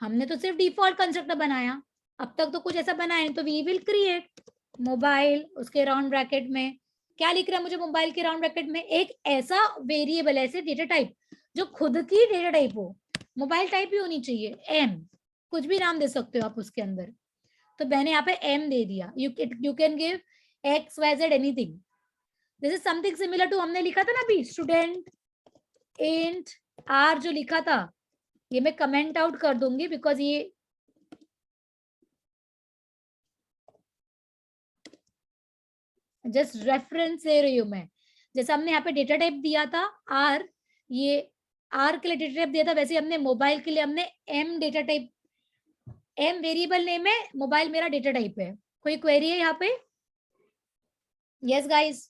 हमने तो सिर्फ डिफॉल्ट कंस्ट्रक्टर बनाया, अब तक तो कुछ ऐसा बनाया नहीं। तो वी विल क्रिएट मोबाइल, उसके राउंड ब्रैकेट में क्या लिख रहा है मुझे, मोबाइल के राउंड ब्रैकेट में एक ऐसा वेरिएबल, ऐसे डेटा टाइप जो खुद की डेटा टाइप हो, मोबाइल टाइप ही होनी चाहिए, M, कुछ भी नाम दे सकते हो आप उसके अंदर। तो मैंने यहाँ पे M दे दिया, you can give XYZ anything. This is something similar to हमने लिखा था ना अभी स्टूडेंट इंट R जो लिखा था, ये मैं कमेंट आउट कर दूंगी बिकॉज ये जस्ट रेफरेंस ले रही हूं मैं। जैसे हमने यहाँ पे डेटा टाइप दिया था R, ये R के लिए डेटा टाइप दिया था, वैसे हमने मोबाइल के लिए हमने M data type, M variable name है, मोबाइल मेरा डेटा टाइप है। कोई क्वेरी है यहाँ पे? यस गाइस,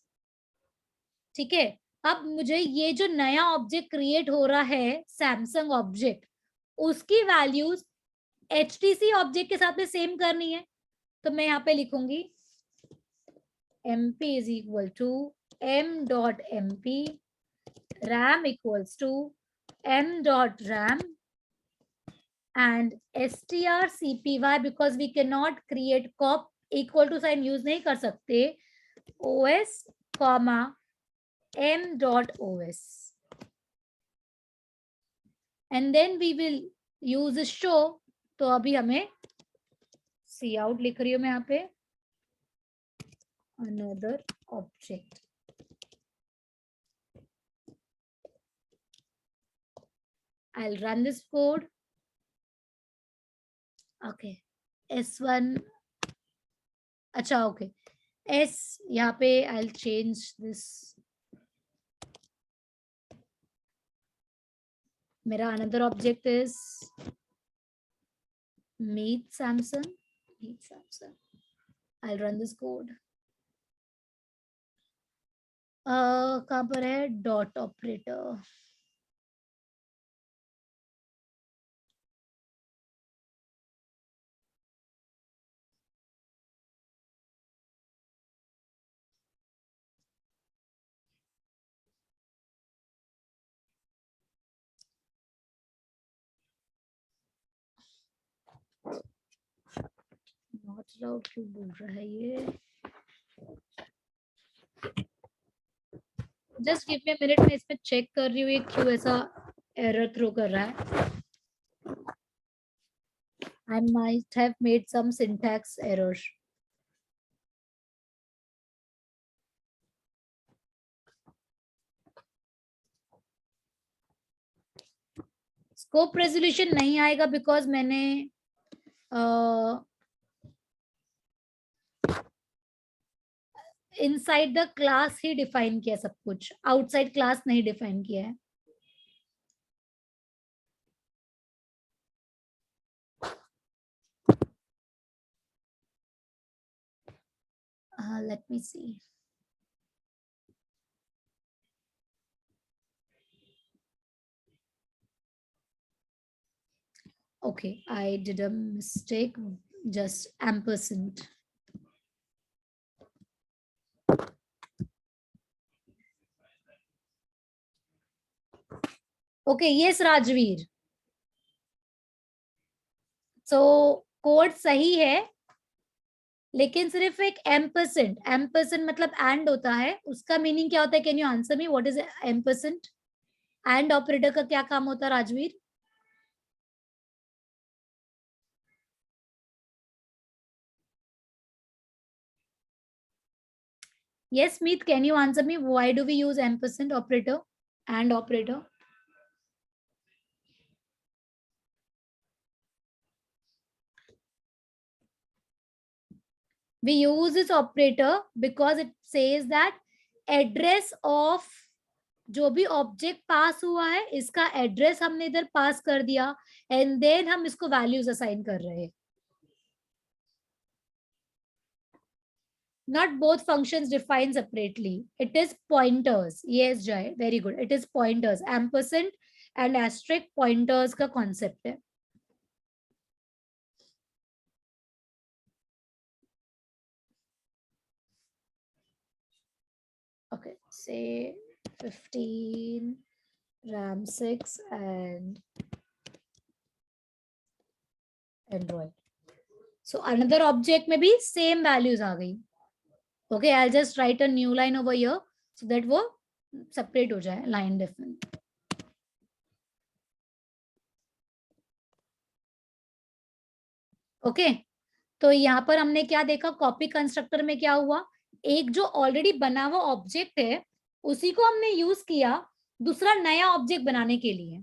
ठीक है। अब मुझे ये जो नया ऑब्जेक्ट क्रिएट हो रहा है सैमसंग ऑब्जेक्ट, उसकी वैल्यूज HTC ऑब्जेक्ट के साथ में सेम करनी है। तो मैं यहाँ पे लिखूंगी MP is equal to M.MP, RAM equals to M.RAM, and strcpy because we cannot create cop equal to sign use नहीं कर सकते, OS comma M.OS, and then we will use show। तो अभी हमें सी आउट लिख रही हूँ मैं यहाँ पे another object, I'll run this code। okay, S1, अच्छा ओके, S यहाँ पे I'll change this, मेरा another object is meet Samsung, I'll run this code। कहाँ पर है डॉट ऑपरेटर, आउट क्यों बोल रहा है ये? जस्ट गिव मी मिनट, मैं इसमें चेक कर रही हूँ ये क्यों ऐसा एरर थ्रो कर रहा है. I might have made some syntax error. Scope resolution नहीं आएगा बिकॉज मैंने inside the class he define किया सब कुछ, आउटसाइड क्लास नहीं डिफाइन किया है. Let me see. Okay, I did a mistake. Just ampersand. Okay, yes, Rajveer. So code सही है, लेकिन सिर्फ एक एम्परसेंट, एम्परसेंट मतलब एंड होता है, उसका मीनिंग क्या होता है? Can you answer me what is ampersand? And operator का क्या काम होता है Rajveer? Yes, Meet, can you answer me why do we use ampersand operator and operator? We use this operator because it says that address of जो भी object पास हुआ है इसका एड्रेस हमने इधर पास कर दिया एंड देन हम इसको वैल्यूज असाइन कर रहे हैं. Not both functions defined separately. It is pointers. Yes, Jai, very good. It is pointers. Ampersand and asterisk pointers का concept है. Okay, say 15, RAM 6 and Android. So another object में भी same values आ गई. Okay, I'll just write a new line over here so that वो separate हो जाए, line different. Okay तो यहाँ पर हमने क्या देखा, कॉपी कंस्ट्रक्टर में क्या हुआ, एक जो ऑलरेडी बना हुआ ऑब्जेक्ट है उसी को हमने यूज किया दूसरा नया ऑब्जेक्ट बनाने के लिए.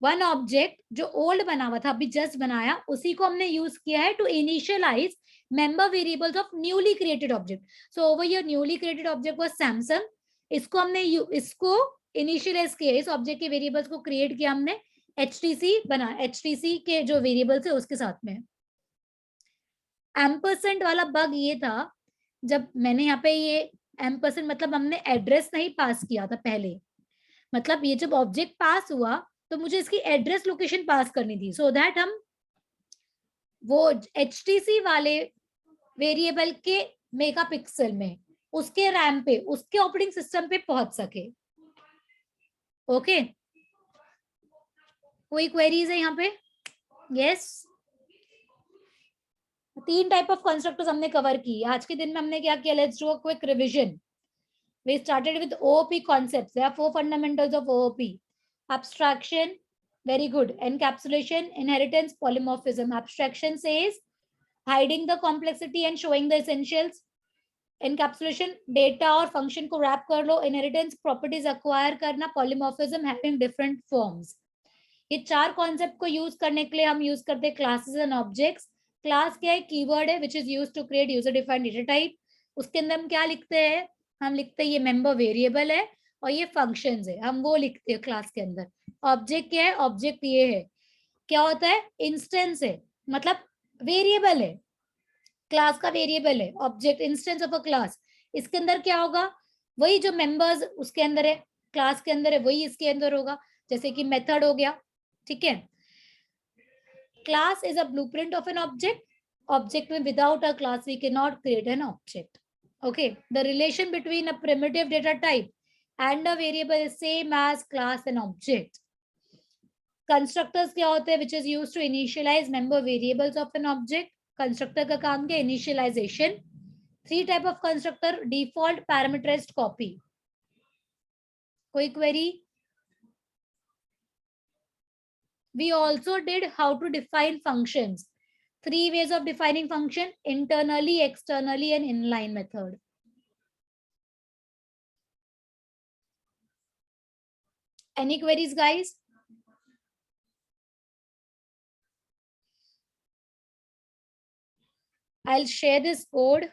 वन ऑब्जेक्ट जो ओल्ड बना हुआ था अभी जस्ट बनाया उसी को हमने यूज किया है to initialise member variables of newly created object. So over your newly created object was Samsung, इसको हमने इसको इनिशियलाइज किया, इस ऑब्जेक्ट के वेरिएबल्स को क्रिएट किया हमने एचटीसी बना, एचटीसी के जो वेरिएबल्स है उसके साथ में. एम्परसेंट वाला बग ये था, जब मैंने यहाँ पे ये एम्परसेंट मतलब हमने एड्रेस नहीं पास किया था पहले, मतलब ये जब ऑब्जेक्ट पास हुआ तो मुझे इसकी एड्रेस लोकेशन पास करनी थी सो दैट हम वो एचटीसी वाले वेरिएबल के मेगापिक्सल में उसके रैम पे उसके ऑपरेटिंग सिस्टम पे पहुंच सके. ओके कोई क्वेरीज है यहाँ पे? यस तीन टाइप ऑफ कंस्ट्रक्टर्स हमने कवर की आज के दिन में. हमने क्या किया, let's do a quick revision. We started with OOP concepts. There are 4 fundamentals of OOP. Abstraction, very good. Encapsulation, inheritance, polymorphism. Abstraction says hiding the complexity and showing the essentials. Encapsulation, data और function को wrap कर लो. Inheritance, properties acquire करना. Polymorphism, having different forms. ये चार concept को use करने के लिए हम यूज करते हैं क्लासेस एंड ऑब्जेक्ट्स. क्लास क्या है, कीवर्ड है which is use to create user defined data type. उसके अंदर हम क्या लिखते हैं, हम लिखते हैं ये मेंबर वेरिएबल है और ये फंक्शंस है, हम वो लिखते हैं क्लास के अंदर. ऑब्जेक्ट क्या है, ऑब्जेक्ट ये है, क्या होता है, इंस्टेंस है, मतलब वेरिएबल है, क्लास का वेरिएबल है object, instance of a class. इसके अंदर क्या होगा, वही जो मेंबर्स उसके अंदर है क्लास के अंदर है वही इसके अंदर होगा, जैसे कि मेथड हो गया. ठीक है, class is a blueprint of an object. Object में without a class we can not create an object. Okay, the relation between a primitive data type and a variable is same as class and object. Constructors क्या होते हैं, which is used to initialize member variables of an object. Constructor का काम क्या? Initialisation. 3 type of constructor, default, parameterised, copy. कोई query? We also did how to define functions. 3 ways of defining function: internally, externally, and inline method. Any queries, guys? I'll share this code.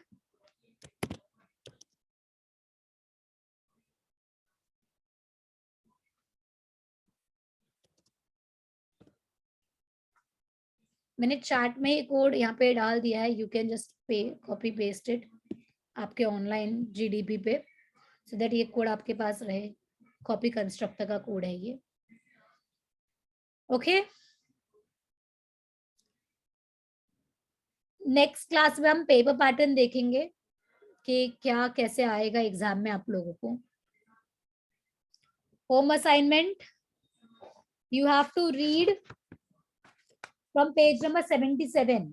मैंने chat में code यहाँ पे डाल दिया है. You can just पे copy paste it आपके online GDP पे, सो दैट ये कोड आपके पास रहे. कॉपी कंस्ट्रक्टर का कोड है ये. ओके. नेक्स्ट क्लास में हम पेपर पैटर्न देखेंगे कि क्या कैसे आएगा एग्जाम में आप लोगों को. Home assignment, you have to read from page number 77.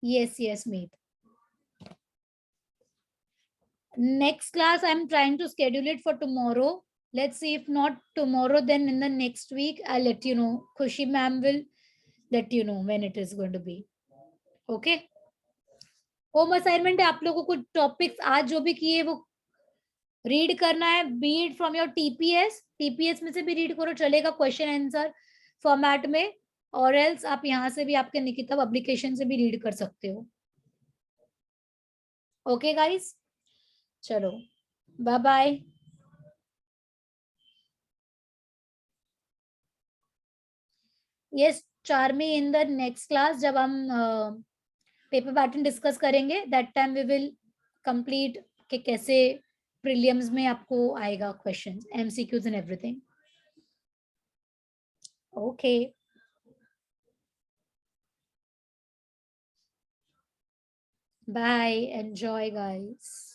Yes, Meet. Next class, I'm trying to schedule it for tomorrow. Let's see, if not tomorrow, then in the next week, I'll let you know. Khushi ma'am will let you know when it is going to be. Okay? Home assignment है, आप लोगों को topics आज जो भी किए वो read करना है. B it from your TPS में से भी रीड करो, चलेगा, क्वेश्चन आंसर फॉर्मेट में, और एल्स आप यहाँ से भी आपके निकिता पब्लिकेशन से भी रीड कर सकते हो. ओके गाइस, चलो bye bye. Yes Charmi, in the next class जब हम पेपर पैटर्न डिस्कस करेंगे, that time we will complete कि कैसे प्रीलिम्स में आपको आएगा questions, MCQs and everything. Okay, bye, enjoy guys.